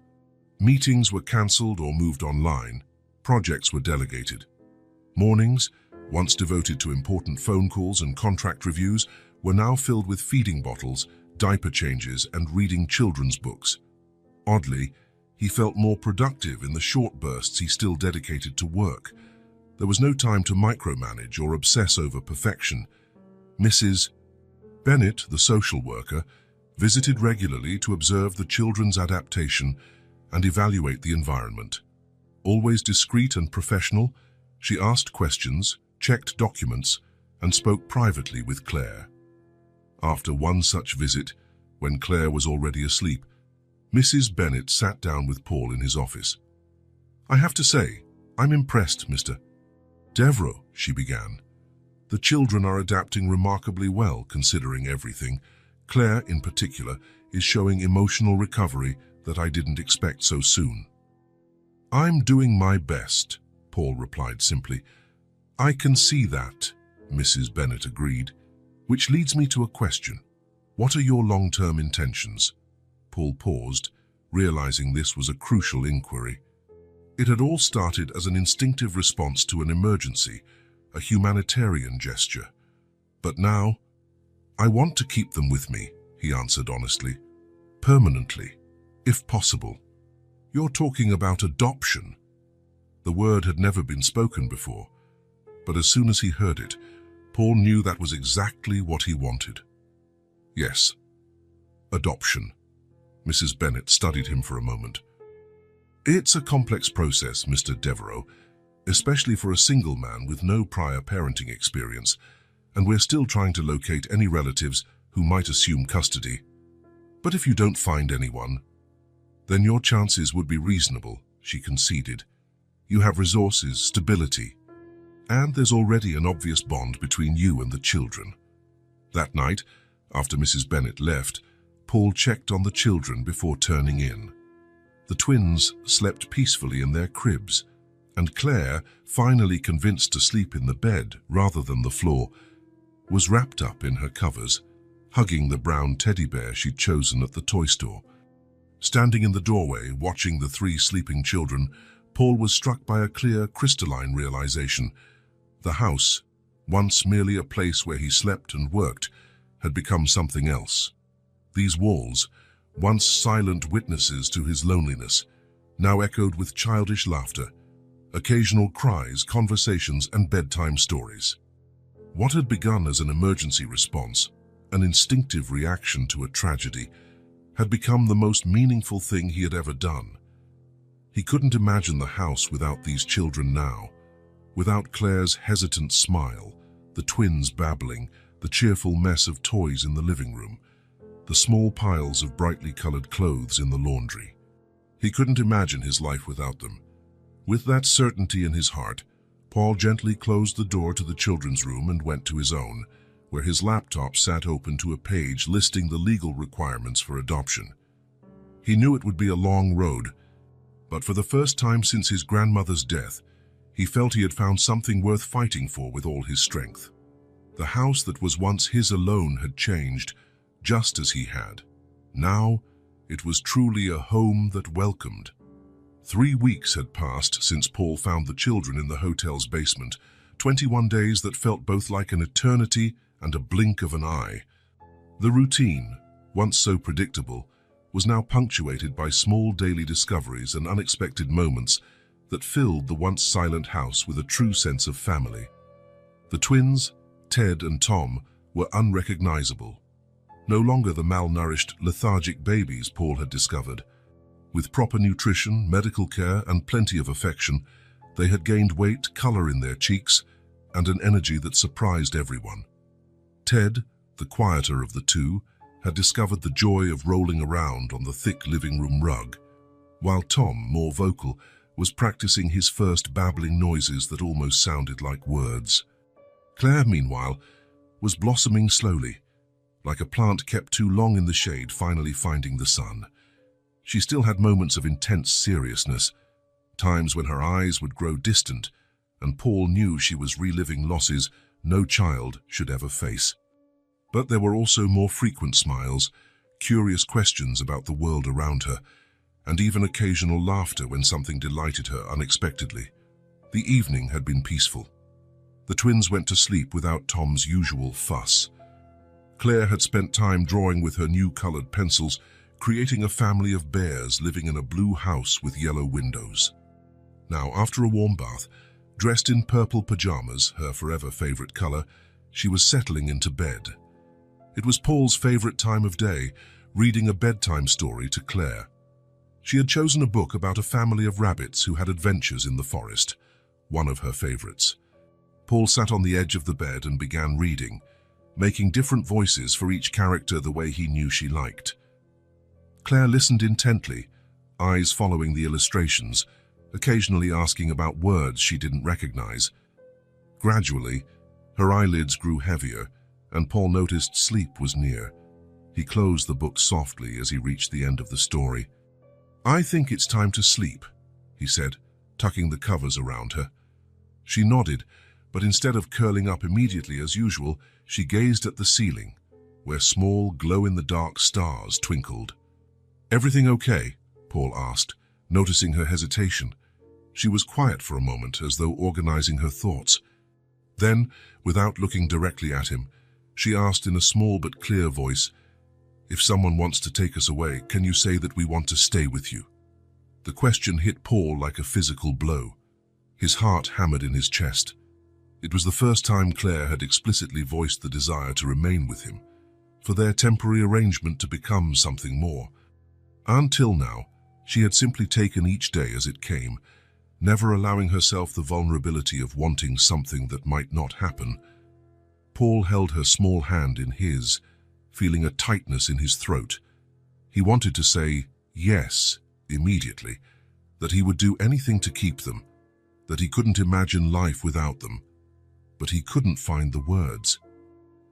Meetings were cancelled or moved online, projects were delegated. Mornings, once devoted to important phone calls and contract reviews, were now filled with feeding bottles, diaper changes, and reading children's books. Oddly, he felt more productive in the short bursts he still dedicated to work. There was no time to micromanage or obsess over perfection. Mrs. Bennett, the social worker, visited regularly to observe the children's adaptation and evaluate the environment. Always discreet and professional, she asked questions, checked documents, and spoke privately with Claire. After one such visit, when Claire was already asleep, Mrs. Bennett sat down with Paul in his office. "I have to say, I'm impressed, Mr. Devereux," she began. "The children are adapting remarkably well, considering everything. Claire, in particular, is showing emotional recovery that I didn't expect so soon." "I'm doing my best," Paul replied simply. "I can see that," Mrs. Bennett agreed. "Which leads me to a question. What are your long-term intentions?" Paul paused, realizing this was a crucial inquiry. It had all started as an instinctive response to an emergency, a humanitarian gesture. But now, "I want to keep them with me," he answered honestly. "Permanently, if possible." "You're talking about adoption." The word had never been spoken before, but as soon as he heard it, Paul knew that was exactly what he wanted. "Yes, adoption." Mrs. Bennett studied him for a moment. "It's a complex process, Mr. Devereux, especially for a single man with no prior parenting experience, and we're still trying to locate any relatives who might assume custody. But if you don't find anyone, then your chances would be reasonable," she conceded. "You have resources, stability, and there's already an obvious bond between you and the children." That night, after Mrs. Bennett left, Paul checked on the children before turning in. The twins slept peacefully in their cribs, and Claire, finally convinced to sleep in the bed rather than the floor, was wrapped up in her covers, hugging the brown teddy bear she'd chosen at the toy store. Standing in the doorway, watching the 3 sleeping children, Paul was struck by a clear, crystalline realization. The house, once merely a place where he slept and worked, had become something else. These walls, once silent witnesses to his loneliness, now echoed with childish laughter, occasional cries, conversations, and bedtime stories. What had begun as an emergency response, an instinctive reaction to a tragedy, had become the most meaningful thing he had ever done. He couldn't imagine the house without these children now, without Claire's hesitant smile, the twins babbling, the cheerful mess of toys in the living room, the small piles of brightly colored clothes in the laundry. He couldn't imagine his life without them. With that certainty in his heart, Paul gently closed the door to the children's room and went to his own, where his laptop sat open to a page listing the legal requirements for adoption. He knew it would be a long road, but for the first time since his grandmother's death, he felt he had found something worth fighting for with all his strength. The house that was once his alone had changed, just as he had. Now, it was truly a home that welcomed. 3 weeks had passed since Paul found the children in the hotel's basement, 21 days that felt both like an eternity and a blink of an eye. The routine, once so predictable, was now punctuated by small daily discoveries and unexpected moments that filled the once silent house with a true sense of family. The twins, Ted and Tom, were unrecognizable. No longer the malnourished, lethargic babies Paul had discovered. With proper nutrition, medical care, and plenty of affection, they had gained weight, color in their cheeks, and an energy that surprised everyone. Ted, the quieter of the two, had discovered the joy of rolling around on the thick living room rug, while Tom, more vocal, was practicing his first babbling noises that almost sounded like words. Claire, meanwhile, was blossoming slowly, like a plant kept too long in the shade finally finding the sun. She still had moments of intense seriousness, times when her eyes would grow distant, and Paul knew she was reliving losses no child should ever face. But there were also more frequent smiles, curious questions about the world around her, and even occasional laughter when something delighted her unexpectedly. The evening had been peaceful. The twins went to sleep without Tom's usual fuss. Claire had spent time drawing with her new colored pencils, creating a family of bears living in a blue house with yellow windows. Now, after a warm bath, dressed in purple pajamas, her forever favorite color, she was settling into bed. It was Paul's favorite time of day, reading a bedtime story to Claire. She had chosen a book about a family of rabbits who had adventures in the forest, one of her favorites. Paul sat on the edge of the bed and began reading, making different voices for each character the way he knew she liked. Claire listened intently, eyes following the illustrations, occasionally asking about words she didn't recognize. Gradually, her eyelids grew heavier, and Paul noticed sleep was near. He closed the book softly as he reached the end of the story. "I think it's time to sleep," he said, tucking the covers around her. She nodded, but instead of curling up immediately as usual, she gazed at the ceiling, where small, glow-in-the-dark stars twinkled. "Everything okay?" Paul asked, noticing her hesitation. She was quiet for a moment, as though organizing her thoughts. Then, without looking directly at him, she asked in a small but clear voice, "If someone wants to take us away, can you say that we want to stay with you?" The question hit Paul like a physical blow. His heart hammered in his chest. It was the first time Claire had explicitly voiced the desire to remain with him, for their temporary arrangement to become something more. Until now, she had simply taken each day as it came, never allowing herself the vulnerability of wanting something that might not happen. Paul held her small hand in his, feeling a tightness in his throat. He wanted to say yes immediately, that he would do anything to keep them, that he couldn't imagine life without them, but he couldn't find the words.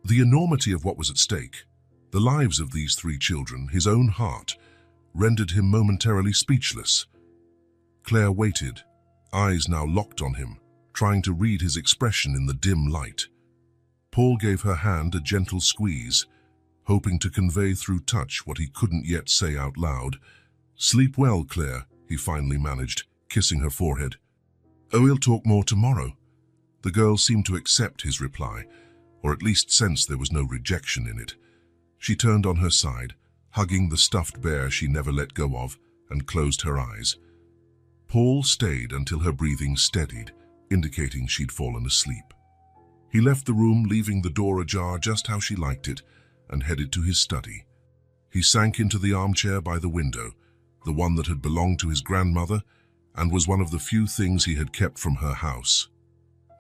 The enormity of what was at stake, the lives of these 3 children, his own heart, rendered him momentarily speechless. Claire waited, eyes now locked on him, trying to read his expression in the dim light. Paul gave her hand a gentle squeeze, hoping to convey through touch what he couldn't yet say out loud. "Sleep well, Claire," he finally managed, kissing her forehead. "Oh, we'll talk more tomorrow." The girl seemed to accept his reply, or at least sense there was no rejection in it. She turned on her side, hugging the stuffed bear she never let go of, and closed her eyes. Paul stayed until her breathing steadied, indicating she'd fallen asleep. He left the room, leaving the door ajar just how she liked it, and headed to his study. He sank into the armchair by the window, the one that had belonged to his grandmother and was one of the few things he had kept from her house.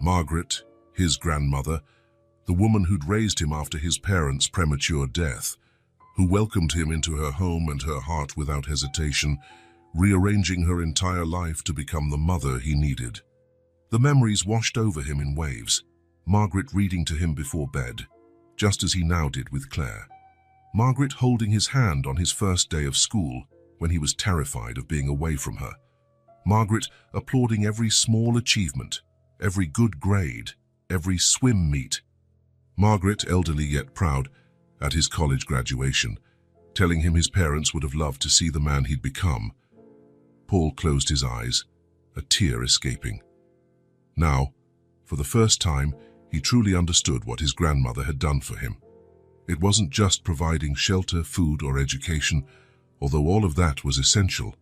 Margaret, his grandmother, the woman who'd raised him after his parents' premature death, who welcomed him into her home and her heart without hesitation, rearranging her entire life to become the mother he needed. The memories washed over him in waves, Margaret reading to him before bed, just as he now did with Claire. Margaret holding his hand on his first day of school when he was terrified of being away from her. Margaret applauding every small achievement, every good grade, every swim meet. Margaret, elderly yet proud, at his college graduation, telling him his parents would have loved to see the man he'd become. Paul closed his eyes, a tear escaping. Now, for the first time, he truly understood what his grandmother had done for him. It wasn't just providing shelter, food, or education, although all of that was essential.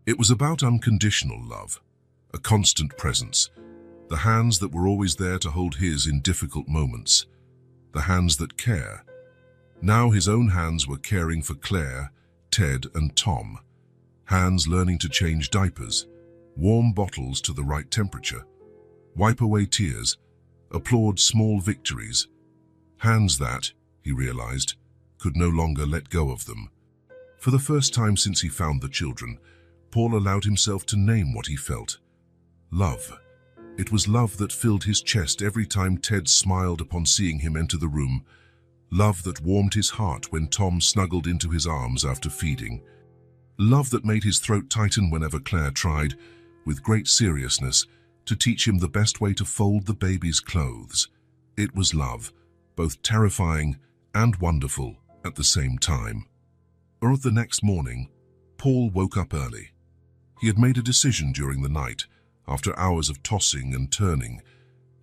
It was about unconditional love, a constant presence, the hands that were always there to hold his in difficult moments, the hands that care. Now his own hands were caring for Claire, Ted, and Tom. Hands learning to change diapers, warm bottles to the right temperature, wipe away tears, applaud small victories. Hands that, he realized, could no longer let go of them. For the first time since he found the children, Paul allowed himself to name what he felt. Love. It was love that filled his chest every time Ted smiled upon seeing him enter the room. Love that warmed his heart when Tom snuggled into his arms after feeding. Love that made his throat tighten whenever Claire tried, with great seriousness, to teach him the best way to fold the baby's clothes. It was love, both terrifying and wonderful at the same time. Or the next morning, Paul woke up early. He had made a decision during the night, after hours of tossing and turning,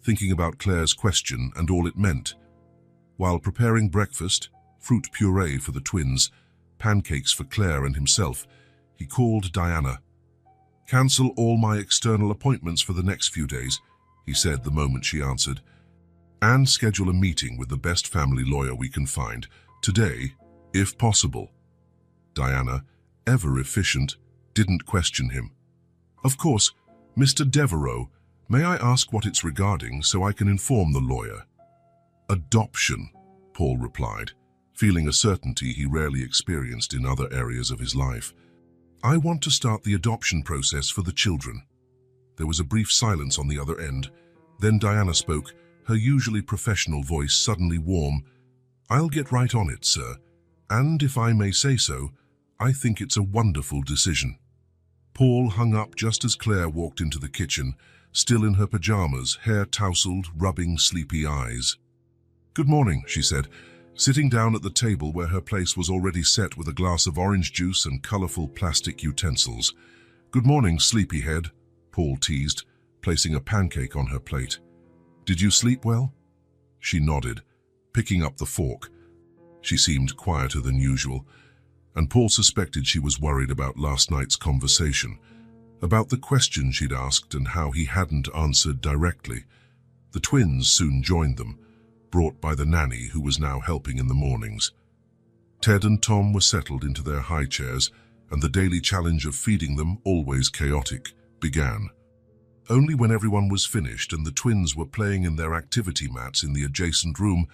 thinking about Claire's question and all it meant. While preparing breakfast, fruit puree for the twins, pancakes for Claire and himself, he called Diana. "Cancel all my external appointments for the next few days," he said the moment she answered, "and schedule a meeting with the best family lawyer we can find, today, if possible." Diana, ever efficient, didn't question him. "Of course, Mr. Devereaux, may I ask what it's regarding so I can inform the lawyer?" "Adoption," Paul replied, feeling a certainty he rarely experienced in other areas of his life. "I want to start the adoption process for the children." There was a brief silence on the other end. Then Diana spoke, her usually professional voice suddenly warm. "I'll get right on it, sir. And if I may say so, I think it's a wonderful decision." Paul hung up just as Claire walked into the kitchen, still in her pajamas, hair tousled, rubbing sleepy eyes. "Good morning," she said, sitting down at the table where her place was already set with a glass of orange juice and colorful plastic utensils. "Good morning, sleepyhead," Paul teased, placing a pancake on her plate. "Did you sleep well?" She nodded, picking up the fork. She seemed quieter than usual, and Paul suspected she was worried about last night's conversation, about the questions she'd asked and how he hadn't answered directly. The twins soon joined them, brought by the nanny who was now helping in the mornings. Ted and Tom were settled into their high chairs, and the daily challenge of feeding them, always chaotic, began. Only when everyone was finished and the twins were playing in their activity mats in the adjacent room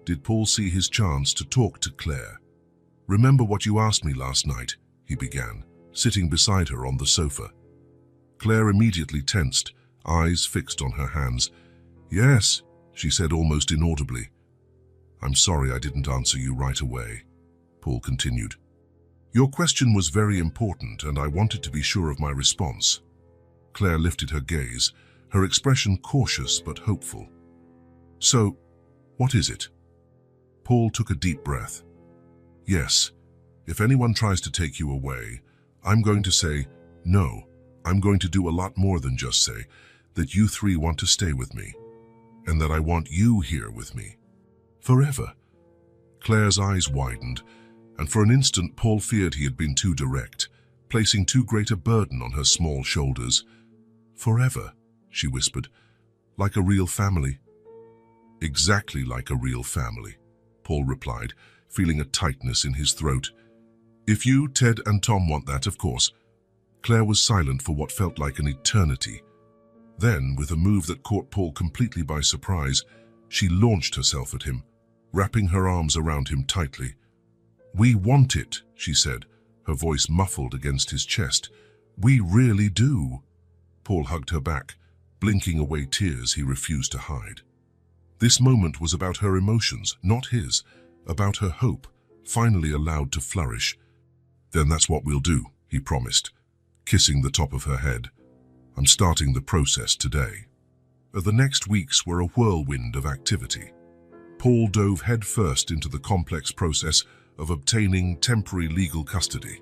did Paul see his chance to talk to Claire. "Remember what you asked me last night," he began, sitting beside her on the sofa. Claire immediately tensed, eyes fixed on her hands. "Yes," she said almost inaudibly. "I'm sorry I didn't answer you right away," Paul continued. "Your question was very important and I wanted to be sure of my response." Claire lifted her gaze, her expression cautious but hopeful. "So, what is it?" Paul took a deep breath. "Yes, if anyone tries to take you away, I'm going to say, no, I'm going to do a lot more than just say that you three want to stay with me, and that I want you here with me. Forever." Claire's eyes widened, and for an instant Paul feared he had been too direct, placing too great a burden on her small shoulders. "Forever," she whispered, "like a real family." "Exactly like a real family," Paul replied, feeling a tightness in his throat. "If you, Ted, and Tom want that, of course." Claire was silent for what felt like an eternity. Then, with a move that caught Paul completely by surprise, she launched herself at him, wrapping her arms around him tightly. "We want it," she said, her voice muffled against his chest. "We really do." Paul hugged her back. blinking away tears he refused to hide. This moment was about her emotions, not his, about her hope, finally allowed to flourish. "Then that's what we'll do," he promised, kissing the top of her head. "I'm starting the process today." The next weeks were a whirlwind of activity. Paul dove headfirst into the complex process of obtaining temporary legal custody,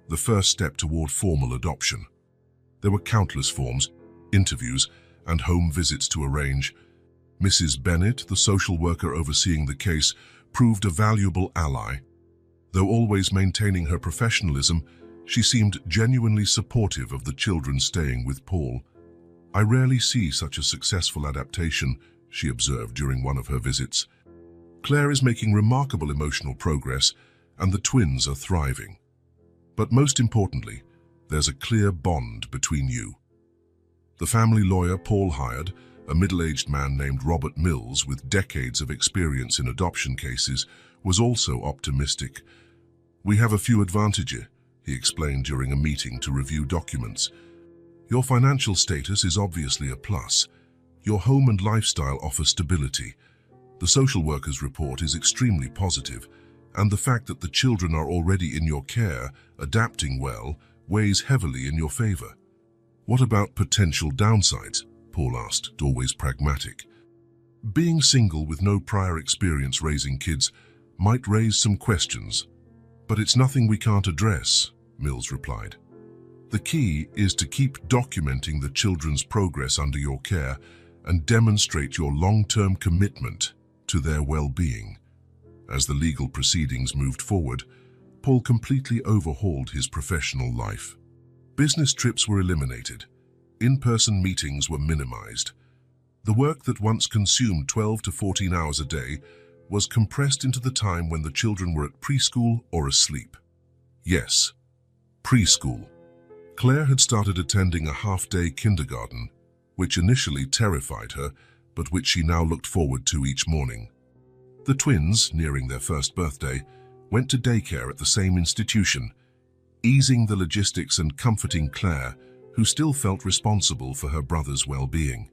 the first step toward formal adoption. There were countless forms, interviews, and home visits to arrange. Mrs. Bennett, the social worker overseeing the case, proved a valuable ally. Though always maintaining her professionalism, she seemed genuinely supportive of the children staying with Paul. "I rarely see such a successful adaptation," she observed during one of her visits. "Claire is making remarkable emotional progress, and the twins are thriving. But most importantly, there's a clear bond between you." The family lawyer Paul hired, a middle-aged man named Robert Mills with decades of experience in adoption cases, was also optimistic. "We have a few advantages," he explained during a meeting to review documents. "Your financial status is obviously a plus. Your home and lifestyle offer stability. The social worker's report is extremely positive, and the fact that the children are already in your care, adapting well, weighs heavily in your favor." "What about potential downsides?" Paul asked, always pragmatic. "Being single with no prior experience raising kids might raise some questions, but it's nothing we can't address," Mills replied. "The key is to keep documenting the children's progress under your care and demonstrate your long-term commitment to their well-being." As the legal proceedings moved forward, Paul completely overhauled his professional life. Business trips were eliminated. In-person meetings were minimized. The work that once consumed 12 to 14 hours a day was compressed into the time when the children were at preschool or asleep. Yes, preschool. Claire had started attending a half-day kindergarten, which initially terrified her, but which she now looked forward to each morning. The twins, nearing their first birthday, went to daycare at the same institution, easing the logistics and comforting Claire, who still felt responsible for her brother's well-being.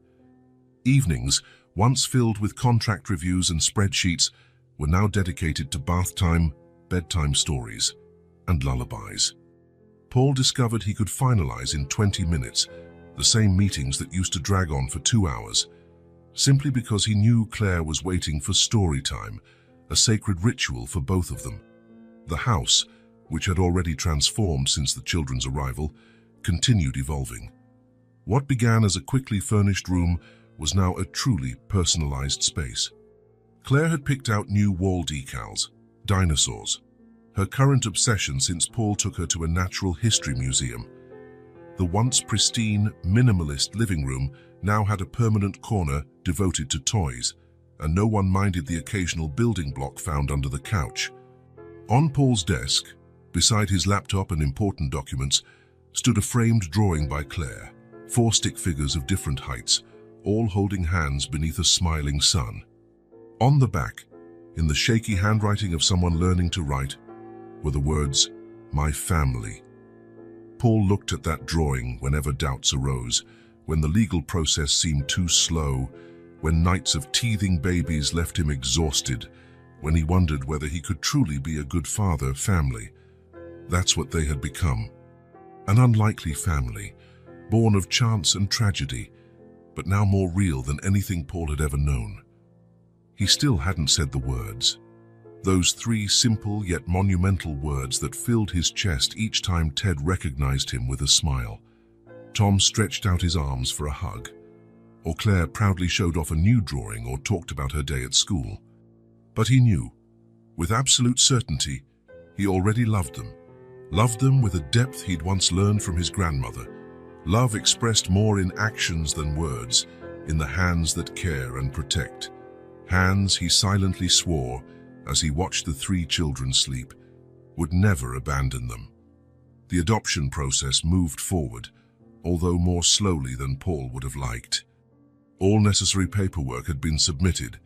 Evenings, once filled with contract reviews and spreadsheets, were now dedicated to bath time, bedtime stories, and lullabies. Paul discovered he could finalize in 20 minutes the same meetings that used to drag on for 2 hours, simply because he knew Claire was waiting for story time, a sacred ritual for both of them. The house, which had already transformed since the children's arrival, continued evolving. What began as a quickly furnished room was now a truly personalized space. Claire had picked out new wall decals, dinosaurs, her current obsession since Paul took her to a natural history museum. The once pristine, minimalist living room now had a permanent corner devoted to toys, and no one minded the occasional building block found under the couch. On Paul's desk, beside his laptop and important documents, stood a framed drawing by Claire, 4 stick figures of different heights, all holding hands beneath a smiling sun. On the back, in the shaky handwriting of someone learning to write, were the words, "My family." Paul looked at that drawing whenever doubts arose, when the legal process seemed too slow, when nights of teething babies left him exhausted, when he wondered whether he could truly be a good father. Family. That's what they had become. An unlikely family, born of chance and tragedy, but now more real than anything Paul had ever known. He still hadn't said the words. Those 3 simple yet monumental words that filled his chest each time Ted recognized him with a smile. Tom stretched out his arms for a hug, or Claire proudly showed off a new drawing or talked about her day at school. But he knew, with absolute certainty, he already loved them with a depth he'd once learned from his grandmother. Love expressed more in actions than words, in the hands that care and protect. Hands he silently swore, as he watched the 3 children sleep, would never abandon them. The adoption process moved forward, although more slowly than Paul would have liked. All necessary paperwork had been submitted,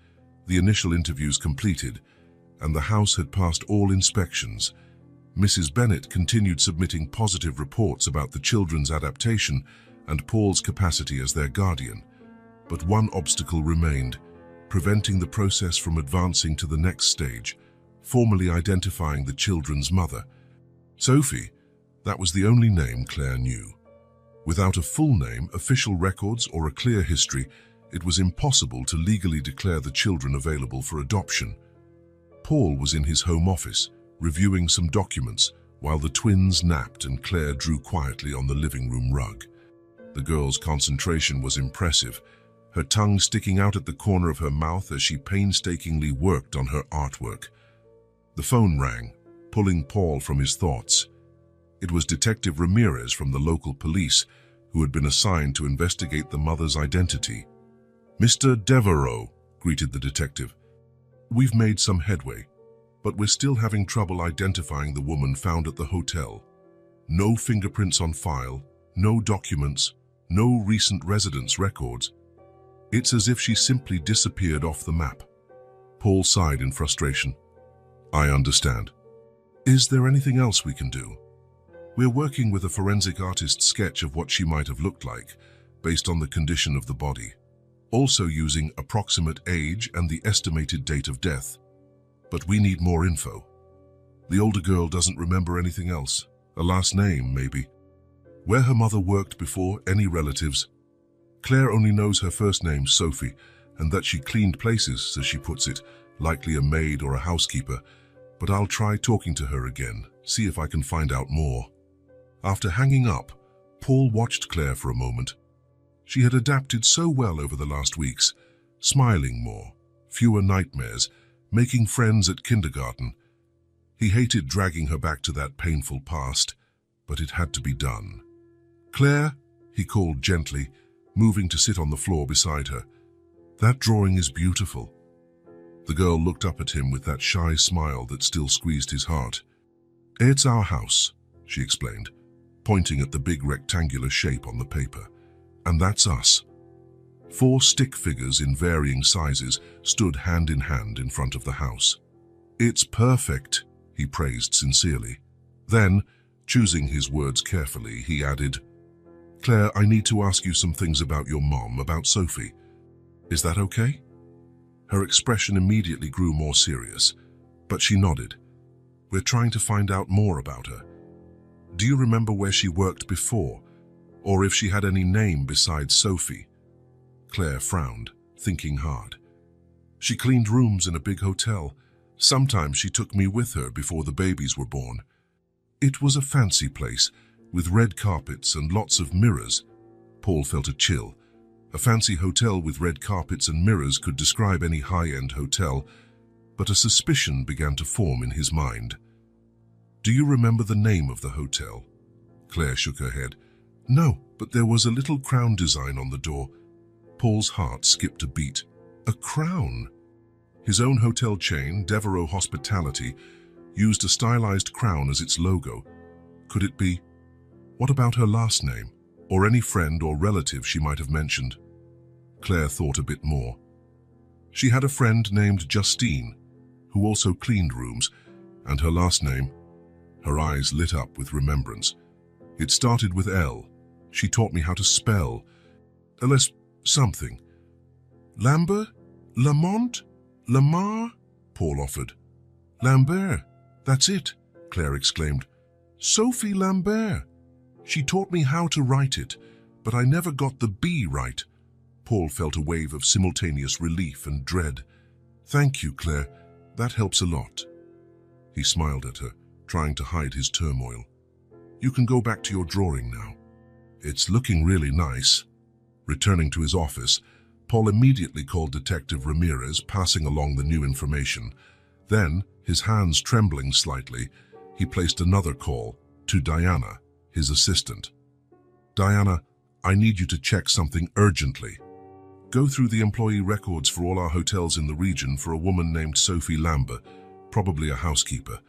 the initial interviews completed, and the house had passed all inspections. Mrs. Bennett continued submitting positive reports about the children's adaptation, and Paul's capacity as their guardian. But one obstacle remained, preventing the process from advancing to the next stage, formally identifying the children's mother. Sophie, that was the only name Claire knew. Without a full name, official records, or a clear history, it was impossible to legally declare the children available for adoption. Paul was in his home office, reviewing some documents, while the twins napped and Claire drew quietly on the living room rug. The girl's concentration was impressive, her tongue sticking out at the corner of her mouth as she painstakingly worked on her artwork. The phone rang, pulling Paul from his thoughts. It was Detective Ramirez from the local police, who had been assigned to investigate the mother's identity. "Mr. Devereaux," greeted the detective. "We've made some headway, but we're still having trouble identifying the woman found at the hotel. No fingerprints on file, no documents, no recent residence records. It's as if she simply disappeared off the map." Paul sighed in frustration. "I understand. Is there anything else we can do? We're working with a forensic artist's sketch of what she might have looked like, based on the condition of the body, also using approximate age and the estimated date of death. But we need more info. The older girl doesn't remember anything else. A last name, maybe. Where her mother worked before, any relatives. Claire only knows her first name, Sophie, and that she cleaned places, as she puts it, likely a maid or a housekeeper. But I'll try talking to her again, see if I can find out more." After hanging up, Paul watched Claire for a moment. She had adapted so well over the last weeks, smiling more, fewer nightmares, making friends at kindergarten. He hated dragging her back to that painful past, but it had to be done. "Claire," he called gently, moving to sit on the floor beside her. "That drawing is beautiful." The girl looked up at him with that shy smile that still squeezed his heart. "It's our house," she explained, pointing at the big rectangular shape on the paper. "And that's us." 4 stick figures in varying sizes stood hand in front of the house. "It's perfect," he praised sincerely. Then, choosing his words carefully, he added, "Claire, I need to ask you some things about your mom, about Sophie. Is that okay?" Her expression immediately grew more serious, but she nodded. "We're trying to find out more about her. Do you remember where she worked before, or if she had any name besides Sophie?" Claire frowned, thinking hard. "She cleaned rooms in a big hotel. Sometimes she took me with her before the babies were born. It was a fancy place, with red carpets and lots of mirrors." Paul felt a chill. A fancy hotel with red carpets and mirrors could describe any high-end hotel, but a suspicion began to form in his mind. "Do you remember the name of the hotel?" Claire shook her head. "No, but there was a little crown design on the door." Paul's heart skipped a beat. A crown? His own hotel chain, Devereaux Hospitality, used a stylized crown as its logo. Could it be? What about her last name, or any friend or relative she might have mentioned? Claire thought a bit more. She had a friend named Justine, who also cleaned rooms, and her last name. Her eyes lit up with remembrance. "It started with L. She taught me how to spell. Unless something. Lambert? Lamont? Lamar?" Paul offered. "Lambert, that's it," Claire exclaimed. "Sophie Lambert. She taught me how to write it, but I never got the B right." Paul felt a wave of simultaneous relief and dread. "Thank you, Claire. That helps a lot." He smiled at her, trying to hide his turmoil. "You can go back to your drawing now. It's looking really nice." Returning to his office, Paul immediately called Detective Ramirez, passing along the new information. Then, his hands trembling slightly, he placed another call to Diana, his assistant. "Diana, I need you to check something urgently. Go through the employee records for all our hotels in the region for a woman named Sophie Lambert, probably a housekeeper.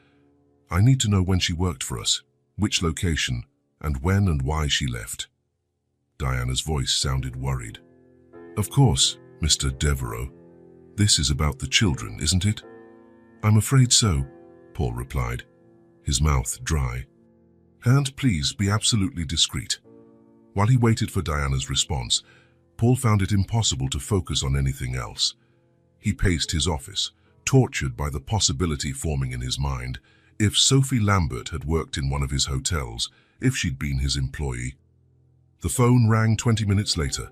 I need to know when she worked for us, which location, and when and why she left." Diana's voice sounded worried. "Of course, Mr. Devereaux. This is about the children, isn't it?" "I'm afraid so," Paul replied, his mouth dry. "And please be absolutely discreet. While he waited for Diana's response, Paul found it impossible to focus on anything else. He paced his office, tortured by the possibility forming in his mind. If Sophie Lambert had worked in one of his hotels, if she'd been his employee. The phone rang 20 minutes later.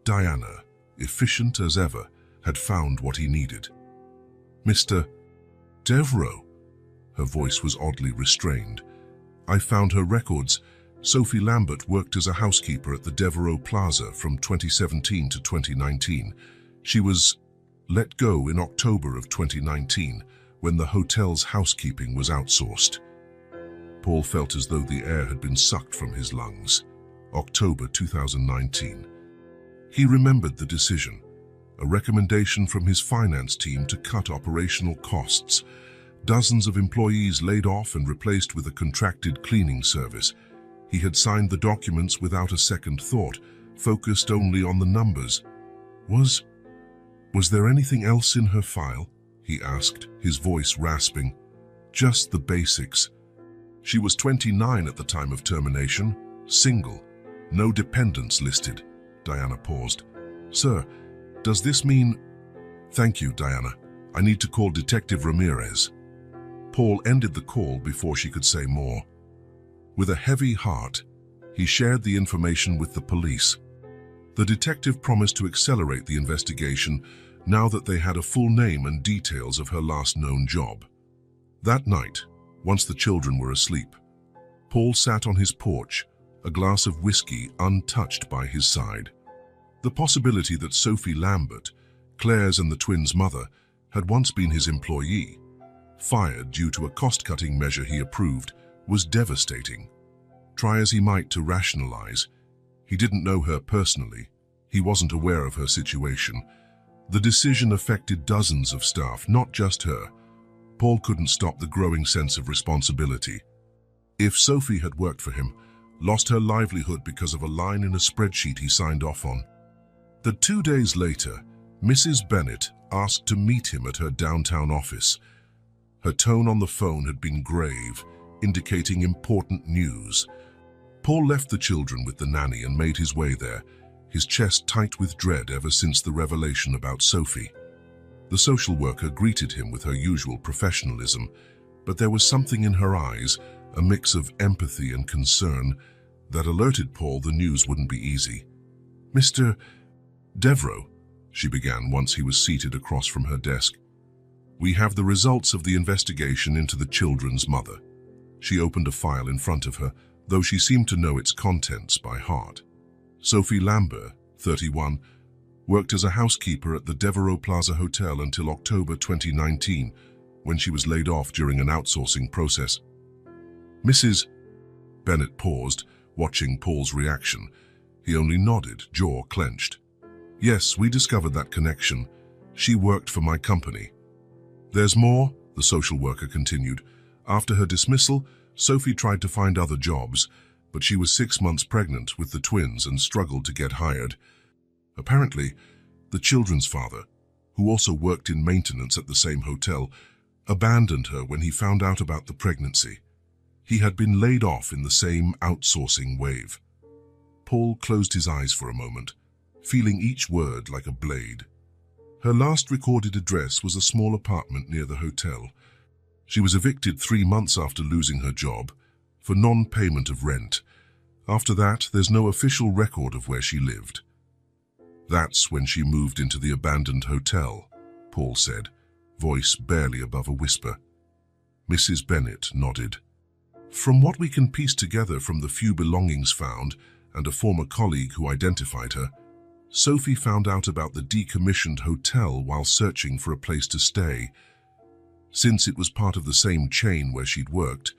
Diana, efficient as ever, had found what he needed. "Mr. Devereaux." Her voice was oddly restrained. "I found her records. Sophie Lambert worked as a housekeeper at the Devereaux Plaza from 2017 to 2019. She was let go in October of 2019 when the hotel's housekeeping was outsourced." Paul felt as though the air had been sucked from his lungs. October 2019. He remembered the decision, a recommendation from his finance team to cut operational costs. Dozens of employees laid off and replaced with a contracted cleaning service. He had signed the documents without a second thought, focused only on the numbers. Was there anything else in her file? He asked, his voice rasping. "Just the basics." She was 29 at the time of termination, single, no dependents listed. Diana paused. "Sir, does this mean—" "Thank you, Diana. I need to call Detective Ramirez." Paul ended the call before she could say more. With a heavy heart, he shared the information with the police. The detective promised to accelerate the investigation now that they had a full name and details of her last known job. That night, once the children were asleep, Paul sat on his porch, a glass of whiskey untouched by his side. The possibility that Sophie Lambert, Claire's and the twins' mother, had once been his employee, fired due to a cost-cutting measure he approved, was devastating. Try as he might to rationalize, he didn't know her personally. He wasn't aware of her situation. The decision affected dozens of staff, not just her. Paul couldn't stop the growing sense of responsibility. If Sophie had worked for him, lost her livelihood because of a line in a spreadsheet he signed off on. That 2 days later, Mrs. Bennett asked to meet him at her downtown office. Her tone on the phone had been grave, indicating important news. Paul left the children with the nanny and made his way there, his chest tight with dread ever since the revelation about Sophie. The social worker greeted him with her usual professionalism, but there was something in her eyes, a mix of empathy and concern, that alerted Paul the news wouldn't be easy. "Mr. Devereaux," she began once he was seated across from her desk, "we have the results of the investigation into the children's mother." She opened a file in front of her, though she seemed to know its contents by heart. Sophie Lambert, 31, worked as a housekeeper at the Devereaux Plaza Hotel until October 2019, when she was laid off during an outsourcing process. Mrs. Bennett paused, watching Paul's reaction. He only nodded, jaw clenched. "Yes, we discovered that connection. She worked for my company." "There's more," the social worker continued. "After her dismissal, Sophie tried to find other jobs, but she was 6 months pregnant with the twins and struggled to get hired. Apparently, the children's father, who also worked in maintenance at the same hotel, abandoned her when he found out about the pregnancy. He had been laid off in the same outsourcing wave." Paul closed his eyes for a moment, feeling each word like a blade. Her last recorded address was a small apartment near the hotel. She was evicted 3 months after losing her job, for non-payment of rent. After that, there's no official record of where she lived. "That's when she moved into the abandoned hotel," Paul said, voice barely above a whisper. Mrs. Bennett nodded. "From what we can piece together from the few belongings found and a former colleague who identified her, Sophie found out about the decommissioned hotel while searching for a place to stay. Since it was part of the same chain where she'd worked,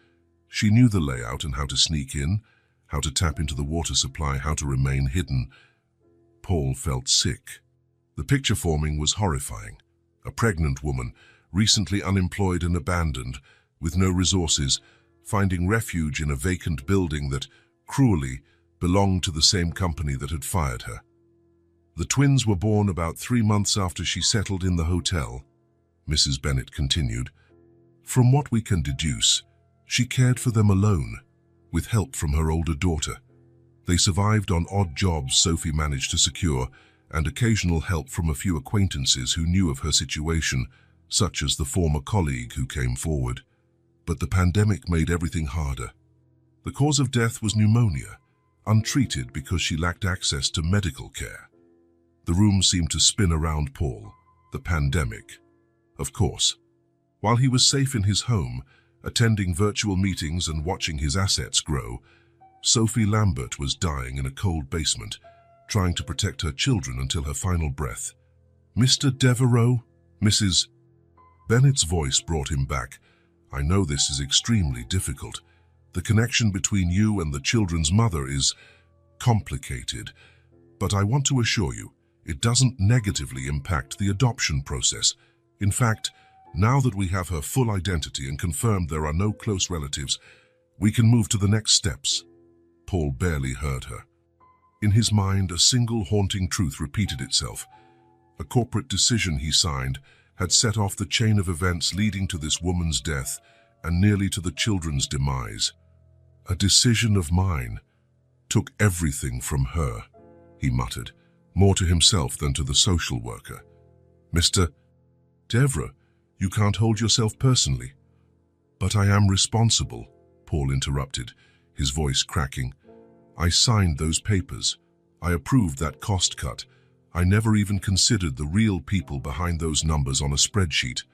she knew the layout and how to sneak in, how to tap into the water supply, how to remain hidden." Paul felt sick. The picture forming was horrifying. A pregnant woman, recently unemployed and abandoned, with no resources, finding refuge in a vacant building that, cruelly, belonged to the same company that had fired her. "The twins were born about 3 months after she settled in the hotel," Mrs. Bennett continued. "From what we can deduce, she cared for them alone, with help from her older daughter. They survived on odd jobs Sophie managed to secure and occasional help from a few acquaintances who knew of her situation, such as the former colleague who came forward. But the pandemic made everything harder. The cause of death was pneumonia, untreated because she lacked access to medical care. The room seemed to spin around Paul, the pandemic. Of course, while he was safe in his home, attending virtual meetings and watching his assets grow, Sophie Lambert was dying in a cold basement, trying to protect her children until her final breath. "Mr. Devereaux?" Mrs. Bennett's voice brought him back. "I know this is extremely difficult. The connection between you and the children's mother is complicated, but I want to assure you, it doesn't negatively impact the adoption process. In fact, now that we have her full identity and confirmed there are no close relatives, we can move to the next steps." Paul barely heard her. In his mind, a single haunting truth repeated itself. A corporate decision he signed had set off the chain of events leading to this woman's death and nearly to the children's demise. "A decision of mine took everything from her," he muttered, more to himself than to the social worker. "Mr. Devereaux, you can't hold yourself personally." "But I am responsible," Paul interrupted, his voice cracking. "I signed those papers. I approved that cost cut. I never even considered the real people behind those numbers on a spreadsheet.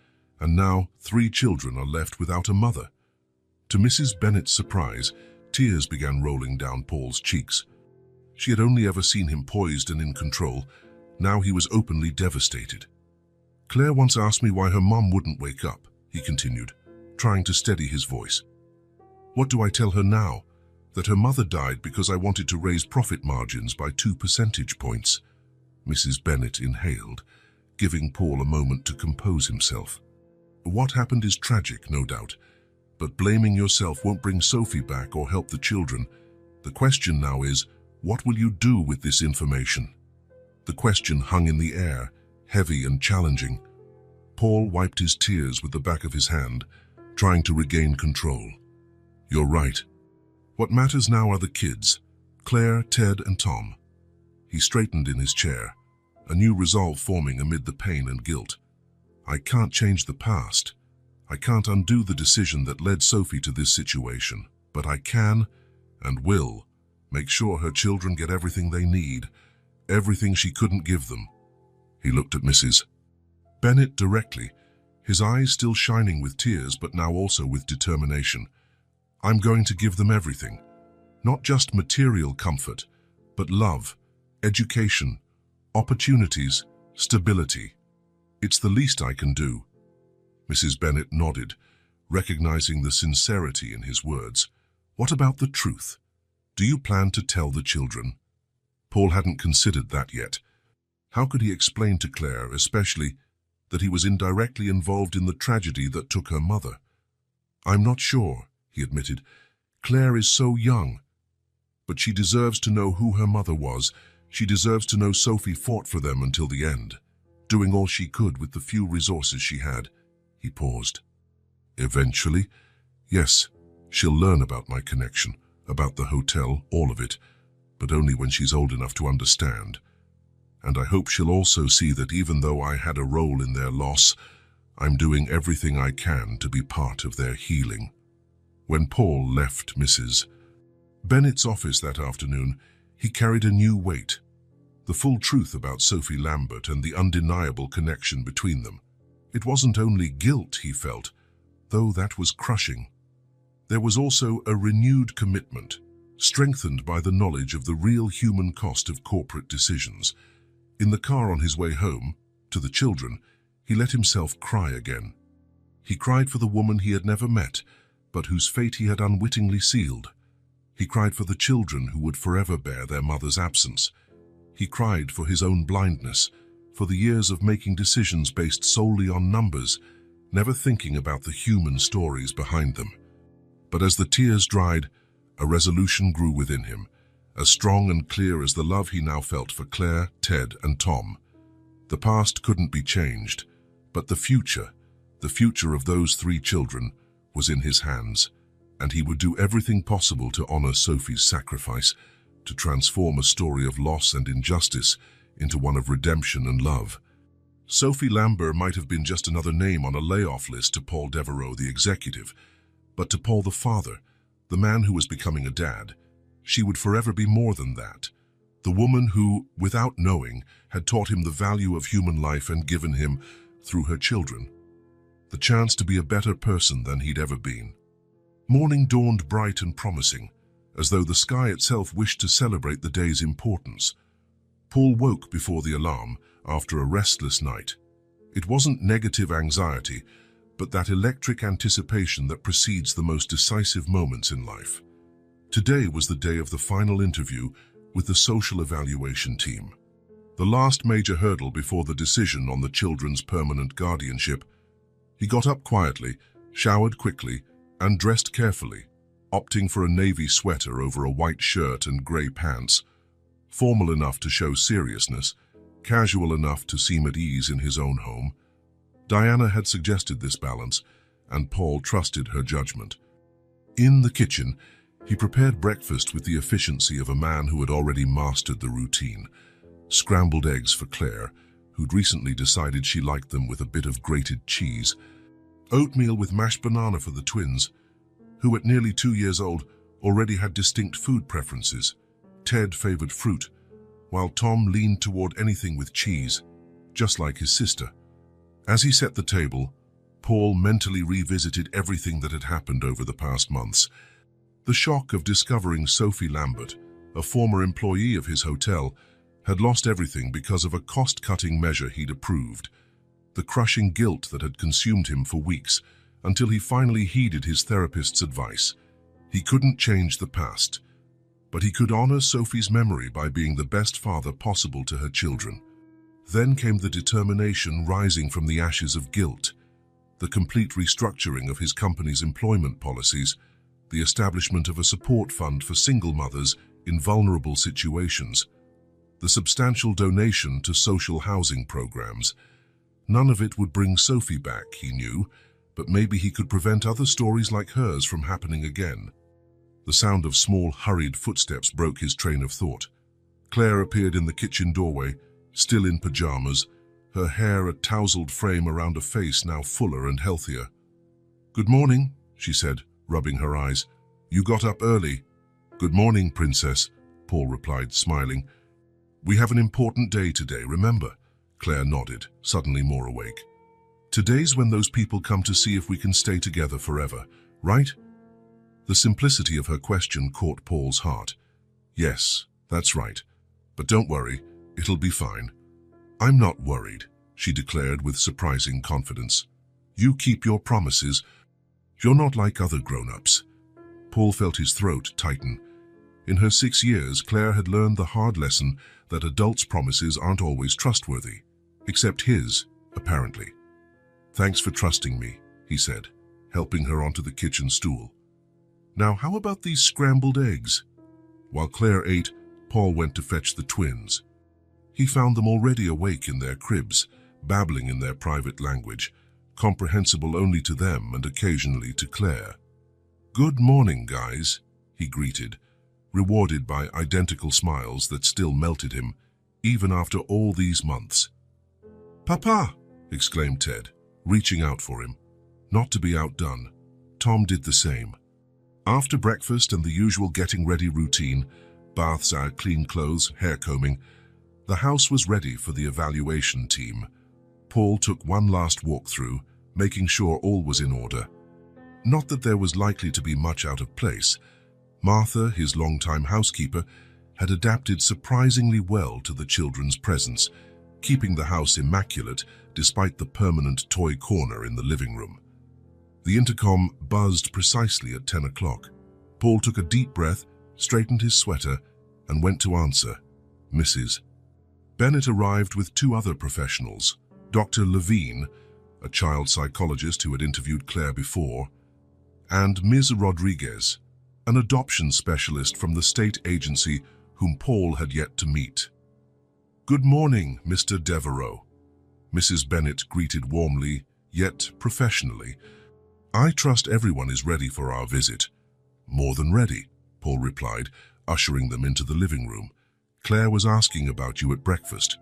And now 3 children are left without a mother." To Mrs. Bennett's surprise, tears began rolling down Paul's cheeks. She had only ever seen him poised and in control. Now he was openly devastated. "Claire once asked me why her mom wouldn't wake up," he continued, trying to steady his voice. "What do I tell her now? That her mother died because I wanted to raise profit margins by 2 percentage points." Mrs. Bennett inhaled, giving Paul a moment to compose himself. "What happened is tragic, no doubt, but blaming yourself won't bring Sophie back or help the children. The question now is, what will you do with this information?" The question hung in the air, heavy and challenging. Paul wiped his tears with the back of his hand, trying to regain control. "You're right. What matters now are the kids, Claire, Ted, and Tom." He straightened in his chair, a new resolve forming amid the pain and guilt. "I can't change the past. I can't undo the decision that led Sophie to this situation, but I can, and will, make sure her children get everything they need, everything she couldn't give them." He looked at Mrs. Bennett directly, his eyes still shining with tears but now also with determination. "I'm going to give them everything. Not just material comfort, but love, education, opportunities, stability. It's the least I can do." Mrs. Bennett nodded, recognizing the sincerity in his words. "What about the truth? Do you plan to tell the children?" Paul hadn't considered that yet. How could he explain to Claire, especially, that he was indirectly involved in the tragedy that took her mother? "I'm not sure," he admitted. "Claire is so young. But she deserves to know who her mother was. She deserves to know Sophie fought for them until the end, doing all she could with the few resources she had." He paused. "Eventually, yes, she'll learn about my connection, about the hotel, all of it, but only when she's old enough to understand. And I hope she'll also see that even though I had a role in their loss, I'm doing everything I can to be part of their healing." When Paul left Mrs. Bennett's office that afternoon, he carried a new weight. The full truth about Sophie Lambert and the undeniable connection between them. It wasn't only guilt he felt, though that was crushing. There was also a renewed commitment, strengthened by the knowledge of the real human cost of corporate decisions. In the car on his way home, to the children, he let himself cry again. He cried for the woman he had never met, but whose fate he had unwittingly sealed. He cried for the children who would forever bear their mother's absence. He cried for his own blindness, for the years of making decisions based solely on numbers, never thinking about the human stories behind them. But as the tears dried, a resolution grew within him, as strong and clear as the love he now felt for Claire, Ted, and Tom. The past couldn't be changed, but the future of those 3 children, was in his hands, and he would do everything possible to honor Sophie's sacrifice, to transform a story of loss and injustice into one of redemption and love. Sophie Lambert might have been just another name on a layoff list to Paul Devereaux, the executive, but to Paul the father, the man who was becoming a dad, she would forever be more than that. The woman who, without knowing, had taught him the value of human life and given him, through her children, the chance to be a better person than he'd ever been. Morning dawned bright and promising, as though the sky itself wished to celebrate the day's importance. Paul woke before the alarm after a restless night. It wasn't negative anxiety, but that electric anticipation that precedes the most decisive moments in life. Today was the day of the final interview with the social evaluation team. The last major hurdle before the decision on the children's permanent guardianship. He got up quietly, showered quickly, and dressed carefully, opting for a navy sweater over a white shirt and grey pants, formal enough to show seriousness, casual enough to seem at ease in his own home. Diana had suggested this balance, and Paul trusted her judgment. In the kitchen, he prepared breakfast with the efficiency of a man who had already mastered the routine. Scrambled eggs for Claire, who'd recently decided she liked them with a bit of grated cheese. Oatmeal with mashed banana for the twins, who at nearly 2 years old already had distinct food preferences. Ted favored fruit, while Tom leaned toward anything with cheese, just like his sister. As he set the table, Paul mentally revisited everything that had happened over the past months. The shock of discovering Sophie Lambert, a former employee of his hotel, had lost everything because of a cost-cutting measure he'd approved. The crushing guilt that had consumed him for weeks, until he finally heeded his therapist's advice. He couldn't change the past, but he could honor Sophie's memory by being the best father possible to her children. Then came the determination rising from the ashes of guilt, the complete restructuring of his company's employment policies, the establishment of a support fund for single mothers in vulnerable situations, the substantial donation to social housing programs. None of it would bring Sophie back, he knew, but maybe he could prevent other stories like hers from happening again. The sound of small, hurried footsteps broke his train of thought. Claire appeared in the kitchen doorway, still in pajamas, her hair a tousled frame around a face now fuller and healthier. "Good morning," she said, rubbing her eyes. "You got up early." "Good morning, Princess," Paul replied, smiling. "We have an important day today, remember?" Claire nodded, suddenly more awake. "Today's when those people come to see if we can stay together forever, right?" The simplicity of her question caught Paul's heart. "Yes, that's right. But don't worry, it'll be fine." "I'm not worried," she declared with surprising confidence. "You keep your promises. You're not like other grown-ups." Paul felt his throat tighten. In her 6 years, Claire had learned the hard lesson that adults' promises aren't always trustworthy. Except his, apparently. "Thanks for trusting me," he said, helping her onto the kitchen stool. "Now, how about these scrambled eggs?" While Claire ate, Paul went to fetch the twins. He found them already awake in their cribs, babbling in their private language, comprehensible only to them and occasionally to Claire. "Good morning, guys," he greeted, rewarded by identical smiles that still melted him, even after all these months. "Papa!" exclaimed Ted, reaching out for him. Not to be outdone, Tom did the same. After breakfast and the usual getting ready routine, baths, clean clothes, hair combing, the house was ready for the evaluation team. Paul took one last walk through, making sure all was in order. Not that there was likely to be much out of place. Martha, his longtime housekeeper, had adapted surprisingly well to the children's presence, keeping the house immaculate despite the permanent toy corner in the living room. The intercom buzzed precisely at 10 o'clock. Paul took a deep breath, straightened his sweater, and went to answer. Mrs. Bennett arrived with 2 other professionals, Dr. Levine, a child psychologist who had interviewed Claire before, and Ms. Rodriguez, an adoption specialist from the state agency whom Paul had yet to meet. "Good morning, Mr. Devereaux," Mrs. Bennett greeted warmly, yet professionally. "I trust everyone is ready for our visit." "More than ready," Paul replied, ushering them into the living room. "Claire was asking about you at breakfast."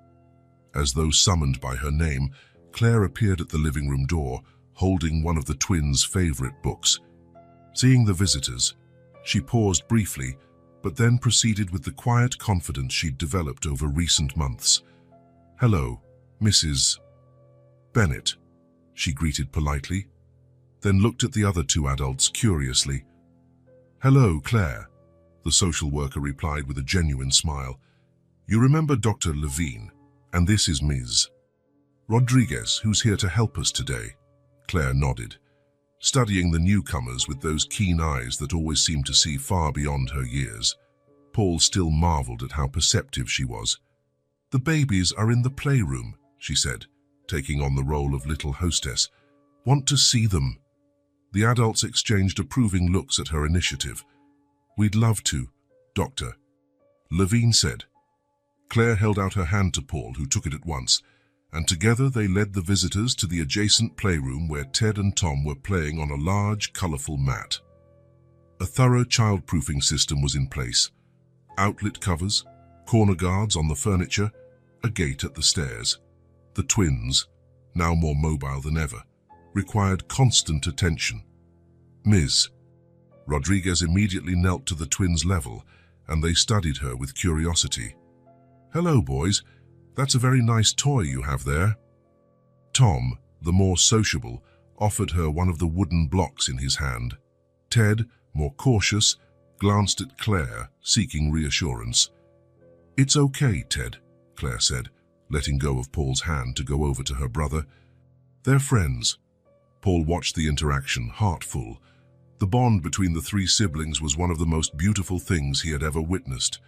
As though summoned by her name, Claire appeared at the living room door, holding one of the twins' favorite books. Seeing the visitors, she paused briefly, but then proceeded with the quiet confidence she'd developed over recent months. "Hello, Mrs. Bennet," she greeted politely, then looked at the other two adults curiously. "Hello, Claire," the social worker replied with a genuine smile. "You remember Dr. Levine, and this is Ms. Rodriguez, who's here to help us today." Claire nodded, studying the newcomers with those keen eyes that always seemed to see far beyond her years. Paul still marveled at how perceptive she was. "The babies are in the playroom," she said, taking on the role of little hostess. "Want to see them?" The adults exchanged approving looks at her initiative. "We'd love to, Doctor," Levine said. Claire held out her hand to Paul, who took it at once, and together they led the visitors to the adjacent playroom where Ted and Tom were playing on a large, colorful mat. A thorough child-proofing system was in place. Outlet covers, corner guards on the furniture, a gate at the stairs. The twins, now more mobile than ever, required constant attention. Ms. Rodriguez immediately knelt to the twins' level, and they studied her with curiosity. "Hello, boys. That's a very nice toy you have there." Tom, the more sociable, offered her one of the wooden blocks in his hand. Ted, more cautious, glanced at Claire, seeking reassurance. "It's okay, Ted," Claire said, letting go of Paul's hand to go over to her brother. "They're friends." Paul watched the interaction, heart full. The bond between the three siblings was one of the most beautiful things he had ever witnessed.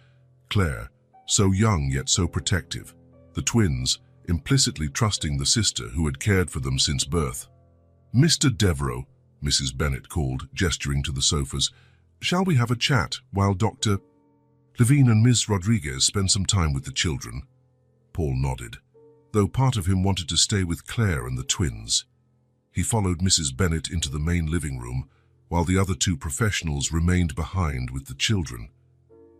Claire, so young yet so protective. The twins, implicitly trusting the sister who had cared for them since birth. "Mr. Devereaux," Mrs. Bennet called, gesturing to the sofas, "shall we have a chat while Dr. Levine and Ms. Rodriguez spend some time with the children?" Paul nodded, though part of him wanted to stay with Claire and the twins. He followed Mrs. Bennet into the main living room, while the other two professionals remained behind with the children.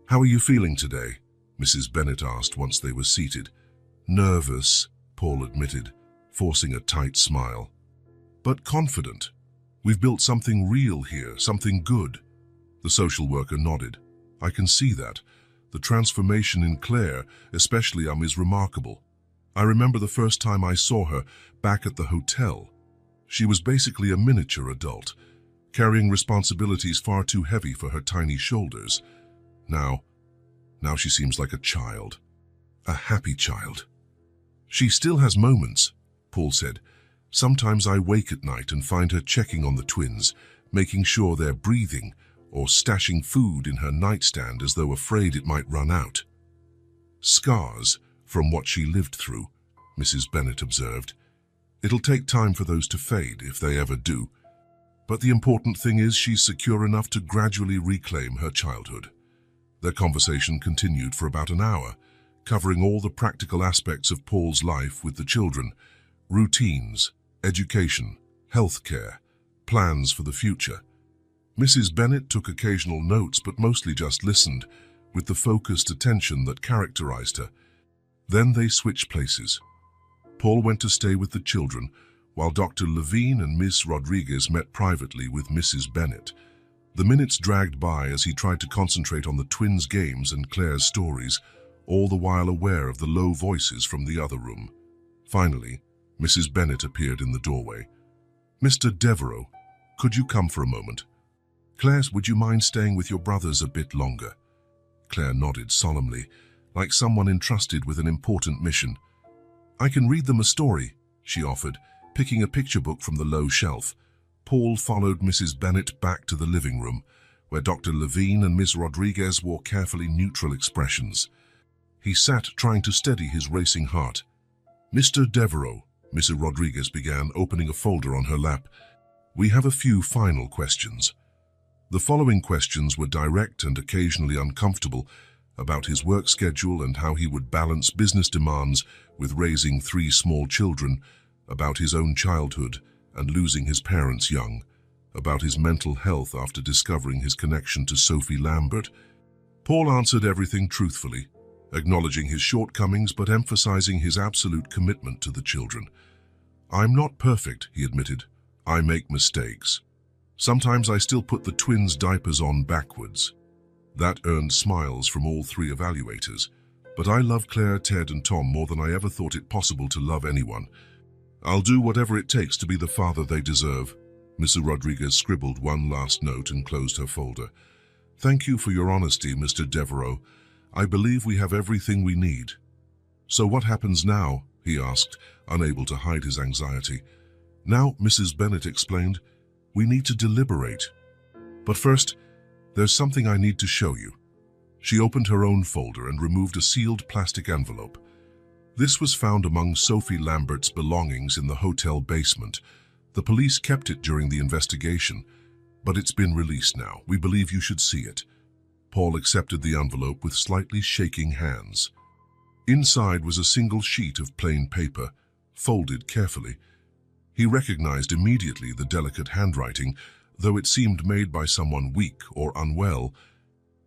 "How are you feeling today?" Mrs. Bennet asked once they were seated. "Nervous," Paul admitted, forcing a tight smile. "But confident. We've built something real here, something good." The social worker nodded. "I can see that. The transformation in Claire, especially, is remarkable. I remember the first time I saw her back at the hotel. She was basically a miniature adult, carrying responsibilities far too heavy for her tiny shoulders. Now she seems like a child, a happy child." "She still has moments," Paul said. "Sometimes I wake at night and find her checking on the twins, making sure they're breathing, or stashing food in her nightstand as though afraid it might run out." "Scars from what she lived through," Mrs. Bennet observed. "It'll take time for those to fade, if they ever do. But the important thing is she's secure enough to gradually reclaim her childhood." Their conversation continued for about an hour, covering all the practical aspects of Paul's life with the children: routines, education, healthcare, plans for the future. Mrs. Bennet took occasional notes but mostly just listened, with the focused attention that characterized her. Then they switched places. Paul went to stay with the children, while Dr. Levine and Miss Rodriguez met privately with Mrs. Bennet. The minutes dragged by as he tried to concentrate on the twins' games and Claire's stories, all the while aware of the low voices from the other room. Finally, Mrs. Bennet appeared in the doorway. "Mr. Devereaux, could you come for a moment? Claire, would you mind staying with your brothers a bit longer?" Claire nodded solemnly, like someone entrusted with an important mission. "I can read them a story," she offered, picking a picture book from the low shelf. Paul followed Mrs. Bennet back to the living room, where Dr. Levine and Ms. Rodriguez wore carefully neutral expressions. He sat trying to steady his racing heart. "Mr. Devereaux," Mrs. Rodriguez began, opening a folder on her lap, "we have a few final questions." The following questions were direct and occasionally uncomfortable, about his work schedule and how he would balance business demands with raising 3 small children, about his own childhood and losing his parents young, about his mental health after discovering his connection to Sophie Lambert. Paul answered everything truthfully, acknowledging his shortcomings but emphasizing his absolute commitment to the children. "I'm not perfect," he admitted. "I make mistakes. Sometimes I still put the twins' diapers on backwards." That earned smiles from all three evaluators. "But I love Claire, Ted, and Tom more than I ever thought it possible to love anyone. I'll do whatever it takes to be the father they deserve." Mrs. Rodriguez scribbled one last note and closed her folder. "Thank you for your honesty, Mr. Devereaux. I believe we have everything we need." "So what happens now?" he asked, unable to hide his anxiety. "Now," Mrs. Bennet explained, "we need to deliberate. But first, there's something I need to show you." She opened her own folder and removed a sealed plastic envelope. This was found among Sophie Lambert's belongings in the hotel basement. The police kept it during the investigation, but it's been released now. We believe you should see it. Paul accepted the envelope with slightly shaking hands. Inside was a single sheet of plain paper, folded carefully. He recognized immediately the delicate handwriting, though it seemed made by someone weak or unwell.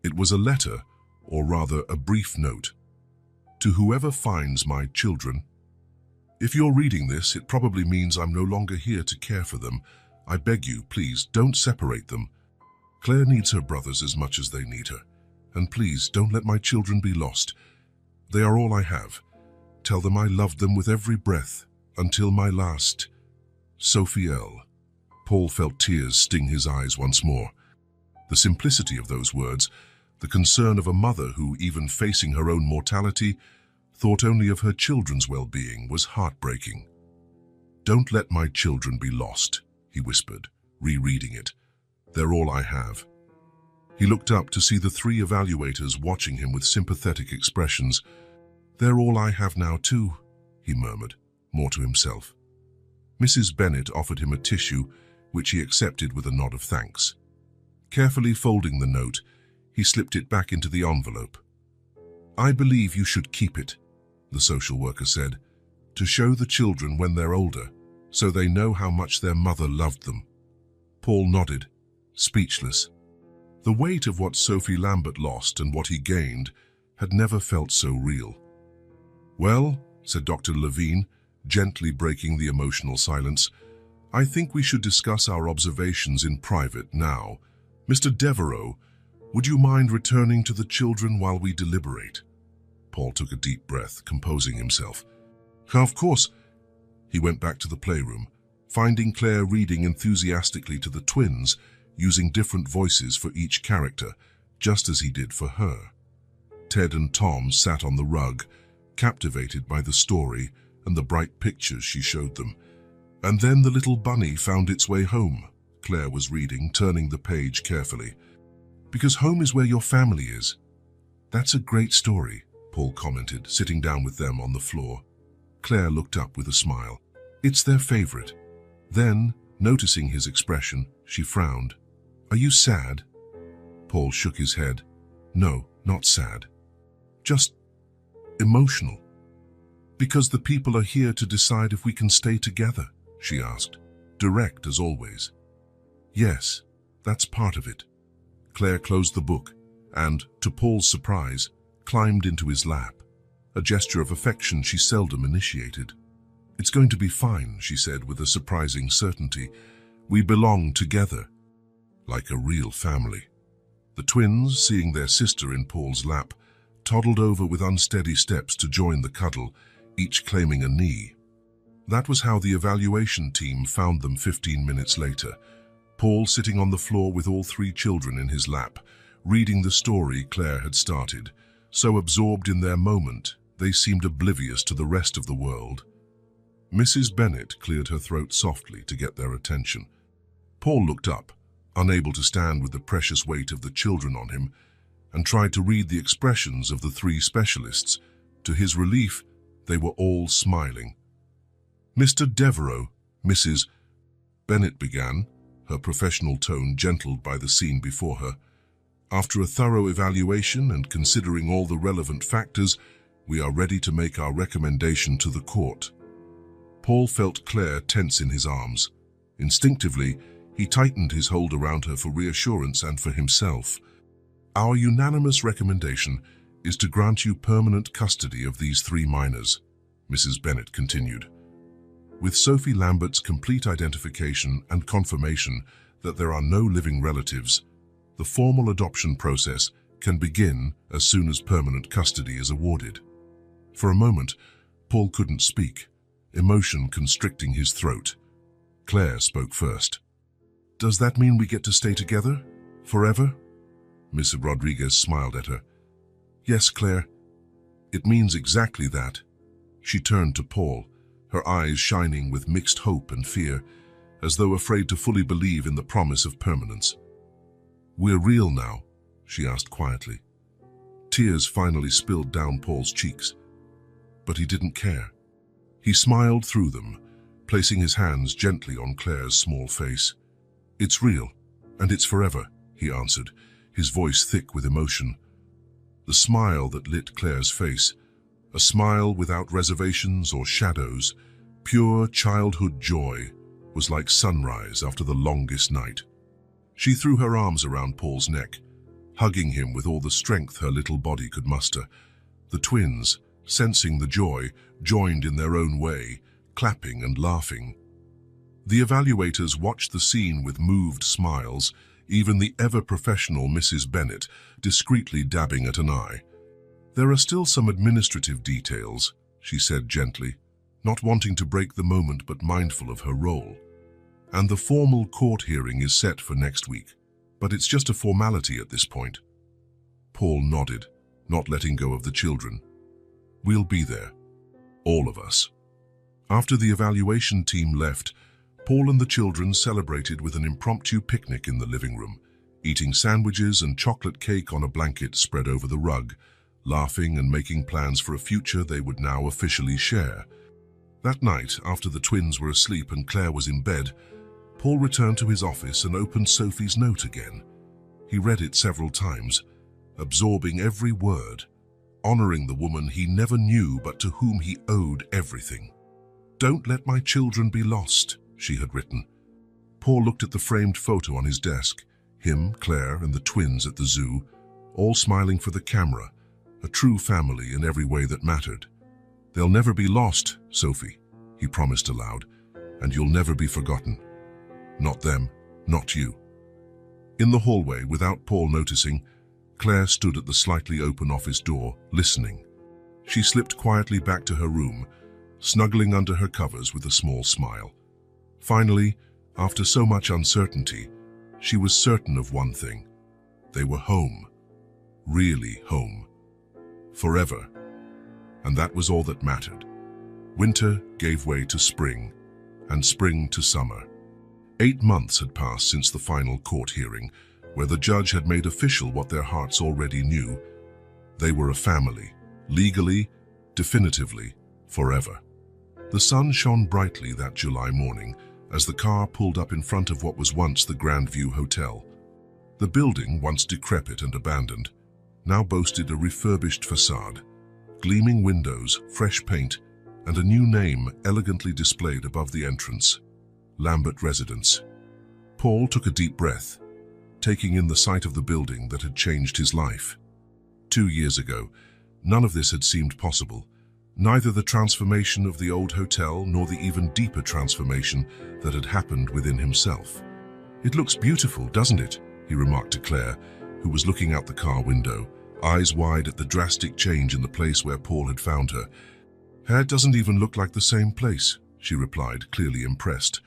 It was a letter, or rather a brief note. "To whoever finds my children. If you're reading this, it probably means I'm no longer here to care for them. I beg you, please, don't separate them. Claire needs her brothers as much as they need her. And please, don't let my children be lost. They are all I have. Tell them I loved them with every breath, until my last. Sophie L." Paul felt tears sting his eyes once more. The simplicity of those words, the concern of a mother who, even facing her own mortality, thought only of her children's well-being, was heartbreaking. "Don't let my children be lost," he whispered, rereading it. "They're all I have." He looked up to see the three evaluators watching him with sympathetic expressions. "They're all I have now too," he murmured, more to himself. Mrs. Bennet offered him a tissue, which he accepted with a nod of thanks. Carefully folding the note, he slipped it back into the envelope. "I believe you should keep it," the social worker said, "to show the children when they're older, so they know how much their mother loved them." Paul nodded, speechless. The weight of what Sophie Lambert lost and what he gained had never felt so real. "Well," said Dr. Levine, gently breaking the emotional silence, "I think we should discuss our observations in private now. Mr. Devereaux, would you mind returning to the children while we deliberate?" Paul took a deep breath, composing himself. "Of course." He went back to the playroom, finding Claire reading enthusiastically to the twins, using different voices for each character, just as he did for her. Ted and Tom sat on the rug, captivated by the story and the bright pictures she showed them. "And then the little bunny found its way home," Claire was reading, turning the page carefully. "Because home is where your family is." "That's a great story," Paul commented, sitting down with them on the floor. Claire looked up with a smile. "It's their favorite." Then, noticing his expression, she frowned. "Are you sad?" Paul shook his head. "No, not sad. Just emotional." "Because the people are here to decide if we can stay together?" she asked, direct as always. "Yes, that's part of it." Claire closed the book and, to Paul's surprise, climbed into his lap, a gesture of affection she seldom initiated. "It's going to be fine," she said with a surprising certainty. "We belong together, like a real family." The twins, seeing their sister in Paul's lap, toddled over with unsteady steps to join the cuddle, each claiming a knee. That was how the evaluation team found them 15 minutes later, Paul sitting on the floor with all three children in his lap, reading the story Claire had started. So absorbed in their moment, they seemed oblivious to the rest of the world. Mrs. Bennet cleared her throat softly to get their attention. Paul looked up, unable to stand with the precious weight of the children on him, and tried to read the expressions of the three specialists. To his relief, they were all smiling. "Mr. Devereaux," Mrs. Bennet began, her professional tone gentled by the scene before her. "After a thorough evaluation and considering all the relevant factors, we are ready to make our recommendation to the court." Paul felt Claire tense in his arms. Instinctively, he tightened his hold around her for reassurance and for himself. Our unanimous recommendation is to grant you permanent custody of these 3 minors, Mrs. Bennet continued. With Sophie Lambert's complete identification and confirmation that there are no living relatives, the formal adoption process can begin as soon as permanent custody is awarded. For a moment, Paul couldn't speak, emotion constricting his throat. Claire spoke first. "Does that mean we get to stay together? Forever?" Miss Rodriguez smiled at her. "Yes, Claire. It means exactly that." She turned to Paul, her eyes shining with mixed hope and fear, as though afraid to fully believe in the promise of permanence. "We're real now?" she asked quietly. Tears finally spilled down Paul's cheeks, but he didn't care. He smiled through them, placing his hands gently on Claire's small face. "It's real, and it's forever," he answered, his voice thick with emotion. The smile that lit Claire's face, a smile without reservations or shadows, pure childhood joy, was like sunrise after the longest night. She threw her arms around Paul's neck, hugging him with all the strength her little body could muster. The twins, sensing the joy, joined in their own way, clapping and laughing. The evaluators watched the scene with moved smiles, even the ever-professional Mrs. Bennet discreetly dabbing at an eye. "There are still some administrative details," she said gently, not wanting to break the moment but mindful of her role. "And the formal court hearing is set for next week, but it's just a formality at this point." Paul nodded, not letting go of the children. "We'll be there. All of us." After the evaluation team left, Paul and the children celebrated with an impromptu picnic in the living room, eating sandwiches and chocolate cake on a blanket spread over the rug, laughing and making plans for a future they would now officially share. That night, after the twins were asleep and Claire was in bed, Paul returned to his office and opened Sophie's note again. He read it several times, absorbing every word, honoring the woman he never knew but to whom he owed everything. "Don't let my children be lost," she had written. Paul looked at the framed photo on his desk, him, Claire, and the twins at the zoo, all smiling for the camera, a true family in every way that mattered. "They'll never be lost, Sophie," he promised aloud, "and you'll never be forgotten. Not them, not you." In the hallway, without Paul noticing, Claire stood at the slightly open office door, listening. She slipped quietly back to her room, snuggling under her covers with a small smile. Finally, after so much uncertainty, she was certain of one thing. They were home. Really home. Forever. And that was all that mattered. Winter gave way to spring, and spring to summer. 8 months had passed since the final court hearing, where the judge had made official what their hearts already knew. They were a family, legally, definitively, forever. The sun shone brightly that July morning as the car pulled up in front of what was once the Grandview Hotel. The building, once decrepit and abandoned, now boasted a refurbished facade, gleaming windows, fresh paint, and a new name elegantly displayed above the entrance: Lambert Residence. Paul took a deep breath, taking in the sight of the building that had changed his life. 2 years ago, none of this had seemed possible, neither the transformation of the old hotel nor the even deeper transformation that had happened within himself. "It looks beautiful, doesn't it?" he remarked to Claire, who was looking out the car window, eyes wide at the drastic change in the place where Paul had found her. "It doesn't even look like the same place," she replied, clearly impressed.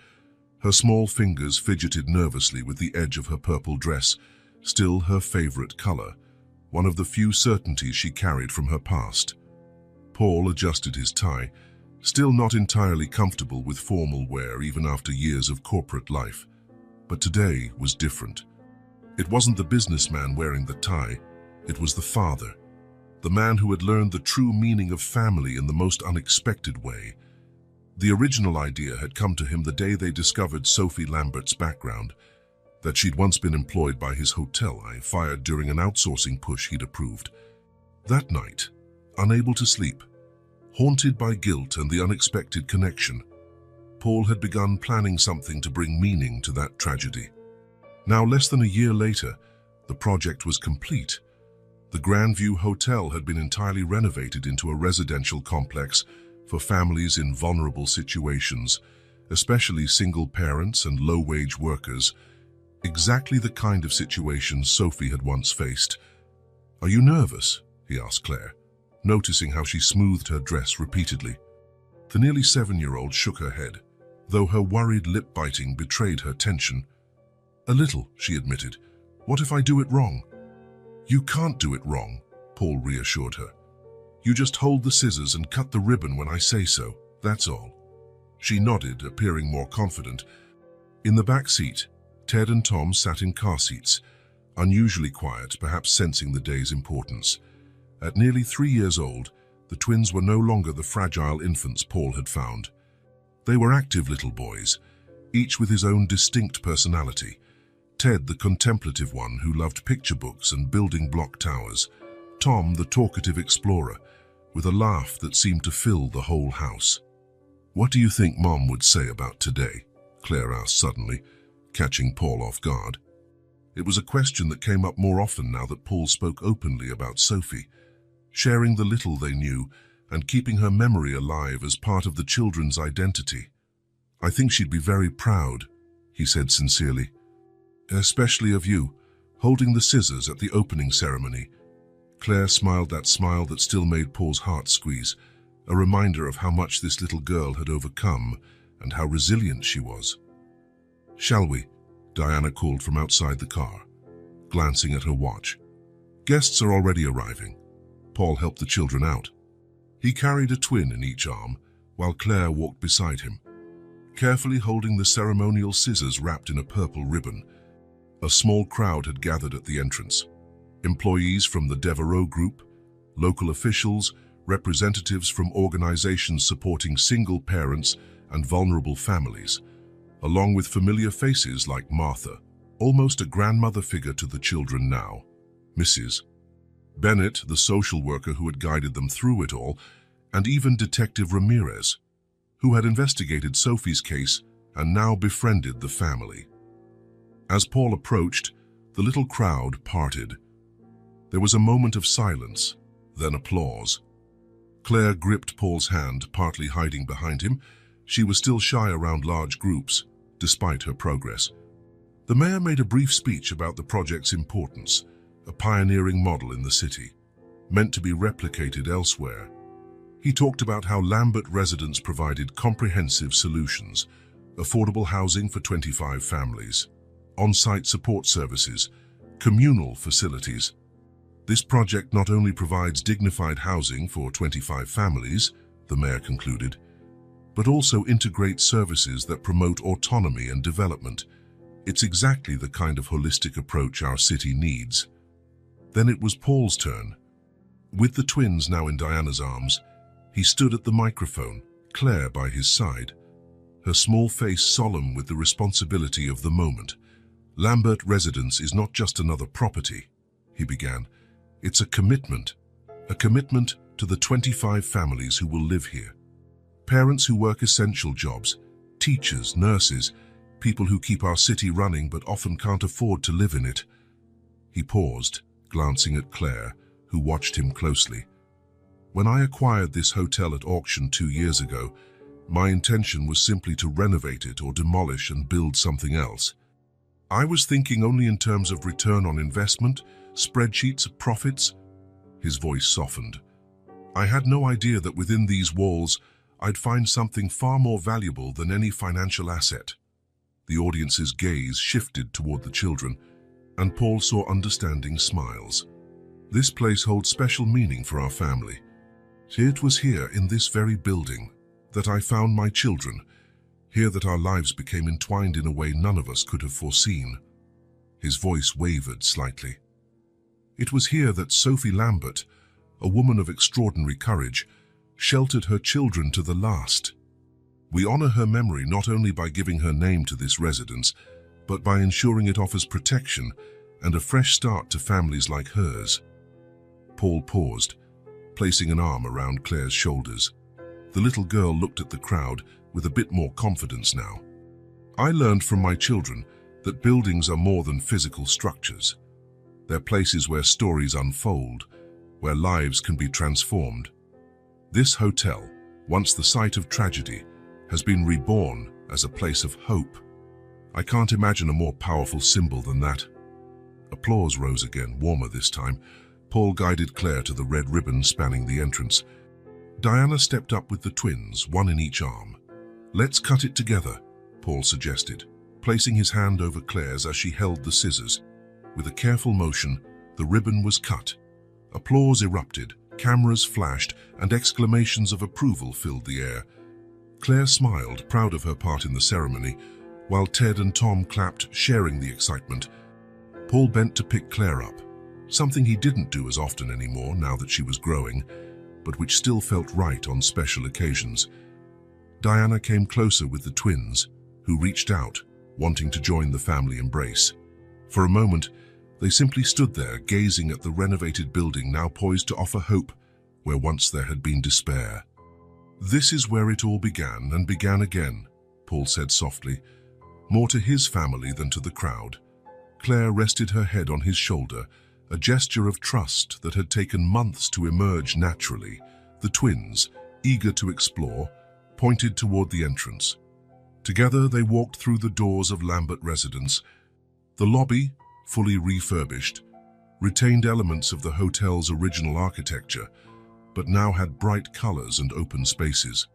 Her small fingers fidgeted nervously with the edge of her purple dress, still her favorite color, one of the few certainties she carried from her past. Paul adjusted his tie, still not entirely comfortable with formal wear even after years of corporate life. But today was different. It wasn't the businessman wearing the tie, it was the father, the man who had learned the true meaning of family in the most unexpected way. The original idea had come to him the day they discovered Sophie Lambert's background, that she'd once been employed by his hotel, fired during an outsourcing push he'd approved. That night, unable to sleep, haunted by guilt and the unexpected connection, Paul had begun planning something to bring meaning to that tragedy. Now, less than a year later, The project was complete. The Grandview Hotel had been entirely renovated into a residential complex for families in vulnerable situations, especially single parents and low-wage workers, exactly the kind of situation Sophie had once faced. "Are you nervous?" he asked Claire, noticing how she smoothed her dress repeatedly. The nearly 7-year-old shook her head, though her worried lip-biting betrayed her tension. "A little," she admitted. "What if I do it wrong?" "You can't do it wrong," Paul reassured her. "You just hold the scissors and cut the ribbon when I say so, that's all." She nodded, appearing more confident. In the back seat, Ted and Tom sat in car seats, unusually quiet, perhaps sensing the day's importance. At nearly 3 years old, the twins were no longer the fragile infants Paul had found. They were active little boys, each with his own distinct personality. Ted, the contemplative one who loved picture books and building block towers. Tom, the talkative explorer, with a laugh that seemed to fill the whole house. "What do you think Mom would say about today?" Claire asked suddenly, catching Paul off guard. It was a question that came up more often now that Paul spoke openly about Sophie, sharing the little they knew and keeping her memory alive as part of the children's identity. "I think she'd be very proud," he said sincerely. "Especially of you, holding the scissors at the opening ceremony." Claire smiled that smile that still made Paul's heart squeeze, a reminder of how much this little girl had overcome and how resilient she was. "Shall we?" Diana called from outside the car, glancing at her watch. "Guests are already arriving." Paul helped the children out. He carried a twin in each arm, while Claire walked beside him, carefully holding the ceremonial scissors wrapped in a purple ribbon. A small crowd had gathered at the entrance. Employees from the Devereaux Group, local officials, representatives from organizations supporting single parents and vulnerable families, along with familiar faces like Martha, almost a grandmother figure to the children now, Mrs. Bennett, the social worker who had guided them through it all, and even Detective Ramirez, who had investigated Sophie's case and now befriended the family. As Paul approached, the little crowd parted. There was a moment of silence, then applause. Claire gripped Paul's hand, partly hiding behind him. She was still shy around large groups, despite her progress. The mayor made a brief speech about the project's importance, a pioneering model in the city, meant to be replicated elsewhere. He talked about how Lambert residents provided comprehensive solutions, affordable housing for 25 families, on-site support services, communal facilities. This project not only provides dignified housing for 25 families, the mayor concluded, but also integrates services that promote autonomy and development. It's exactly the kind of holistic approach our city needs. Then it was Paul's turn. With the twins now in Diana's arms, he stood at the microphone, Claire by his side, her small face solemn with the responsibility of the moment. "Lambert Residence is not just another property," he began. "It's a commitment to the 25 families who will live here. Parents who work essential jobs, teachers, nurses, people who keep our city running but often can't afford to live in it." He paused, glancing at Claire, who watched him closely. "When I acquired this hotel at auction 2 years ago, my intention was simply to renovate it or demolish and build something else. I was thinking only in terms of return on investment, spreadsheets of profits." His voice softened. "I had no idea that within these walls I'd find something far more valuable than any financial asset." The audience's gaze shifted toward the children, and Paul saw understanding smiles. "This place holds special meaning for our family. It was here, in this very building, that I found my children, here that our lives became entwined in a way none of us could have foreseen." His voice wavered slightly. "It was here that Sophie Lambert, a woman of extraordinary courage, sheltered her children to the last. We honor her memory not only by giving her name to this residence, but by ensuring it offers protection and a fresh start to families like hers." Paul paused, placing an arm around Claire's shoulders. The little girl looked at the crowd with a bit more confidence now. "I learned from my children that buildings are more than physical structures. They're places where stories unfold, where lives can be transformed. This hotel, once the site of tragedy, has been reborn as a place of hope. I can't imagine a more powerful symbol than that. Applause rose again, warmer this time. Paul guided Claire to the red ribbon spanning the entrance. Diana stepped up with the twins, one in each arm. "Let's cut it together," Paul suggested, placing his hand over Claire's as she held the scissors. With a careful motion, the ribbon was cut. Applause erupted, cameras flashed, and exclamations of approval filled the air. Claire smiled, proud of her part in the ceremony, while Ted and Tom clapped, sharing the excitement. Paul bent to pick Claire up, something he didn't do as often anymore now that she was growing, but which still felt right on special occasions. Diana came closer with the twins, who reached out, wanting to join the family embrace. For a moment, they simply stood there, gazing at the renovated building now poised to offer hope where once there had been despair. "This is where it all began and began again," Paul said softly, more to his family than to the crowd. Claire rested her head on his shoulder, a gesture of trust that had taken months to emerge naturally. The twins, eager to explore, pointed toward the entrance. Together they walked through the doors of Lambert residence. The lobby, fully refurbished, retained elements of the hotel's original architecture, but now had bright colors and open spaces.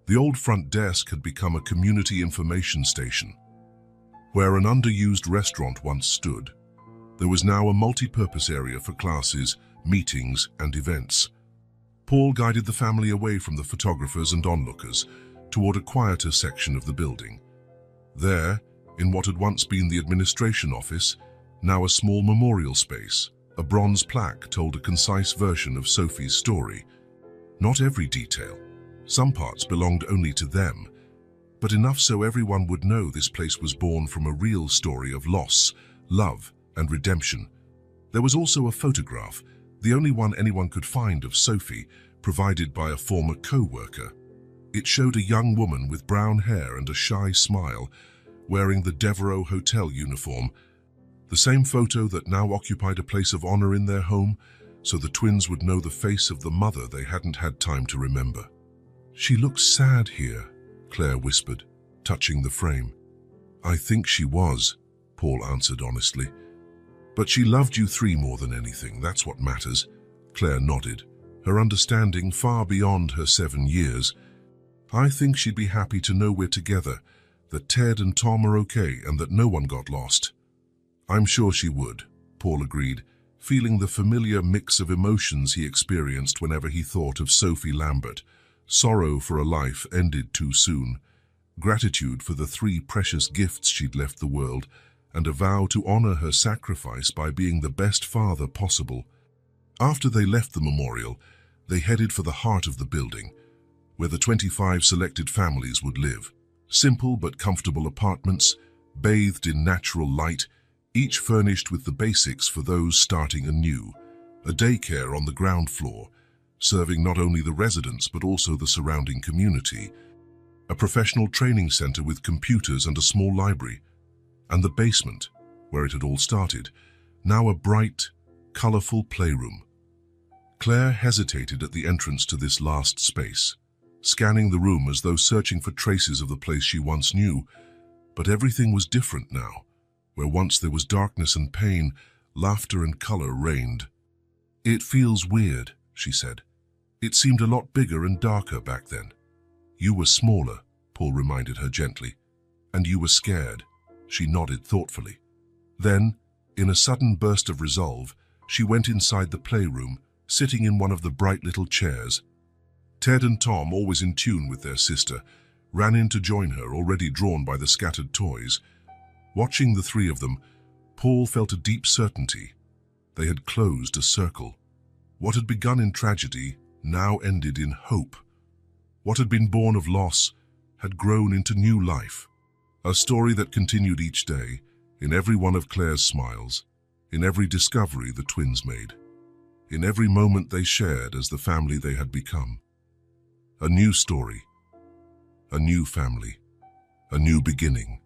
The old front desk had become a community information station. Where an underused restaurant once stood, there was now a multi-purpose area for classes, meetings, and events. Paul guided the family away from the photographers and onlookers toward a quieter section of the building. There, in what had once been the administration office, now a small memorial space, a bronze plaque told a concise version of Sophie's story. Not every detail. Some parts belonged only to them, but enough so everyone would know this place was born from a real story of loss, love, and redemption. There was also a photograph, the only one anyone could find of Sophie, provided by a former co-worker. It showed a young woman with brown hair and a shy smile, wearing the Devereux Hotel uniform, the same photo that now occupied a place of honor in their home, so the twins would know the face of the mother they hadn't had time to remember. "She looks sad here," Claire whispered, touching the frame. "I think she was," Paul answered honestly. "But she loved you three more than anything, that's what matters." Claire nodded, her understanding far beyond her 7 years. "I think she'd be happy to know we're together, that Ted and Tom are okay, and that no one got lost." "I'm sure she would," Paul agreed, feeling the familiar mix of emotions he experienced whenever he thought of Sophie Lambert. Sorrow for a life ended too soon, gratitude for the 3 precious gifts she'd left the world, and a vow to honor her sacrifice by being the best father possible. After they left the memorial, they headed for the heart of the building, where the 25 selected families would live. Simple but comfortable apartments, bathed in natural light, each furnished with the basics for those starting anew. A daycare on the ground floor, serving not only the residents but also the surrounding community. A professional training center with computers and a small library. And the basement, where it had all started, now a bright, colorful playroom. Claire hesitated at the entrance to this last space, scanning the room as though searching for traces of the place she once knew. But everything was different now. Where once there was darkness and pain, laughter and color reigned. "It feels weird," she said. "It seemed a lot bigger and darker back then." "You were smaller," Paul reminded her gently. "And you were scared." She nodded thoughtfully. Then, in a sudden burst of resolve, she went inside the playroom, sitting in one of the bright little chairs. Ted and Tom, always in tune with their sister, ran in to join her, already drawn by the scattered toys. Watching the 3 of them, Paul felt a deep certainty. They had closed a circle. What had begun in tragedy now ended in hope. What had been born of loss had grown into new life. A story that continued each day, in every one of Claire's smiles, in every discovery the twins made, in every moment they shared as the family they had become. A new story, a new family, a new beginning.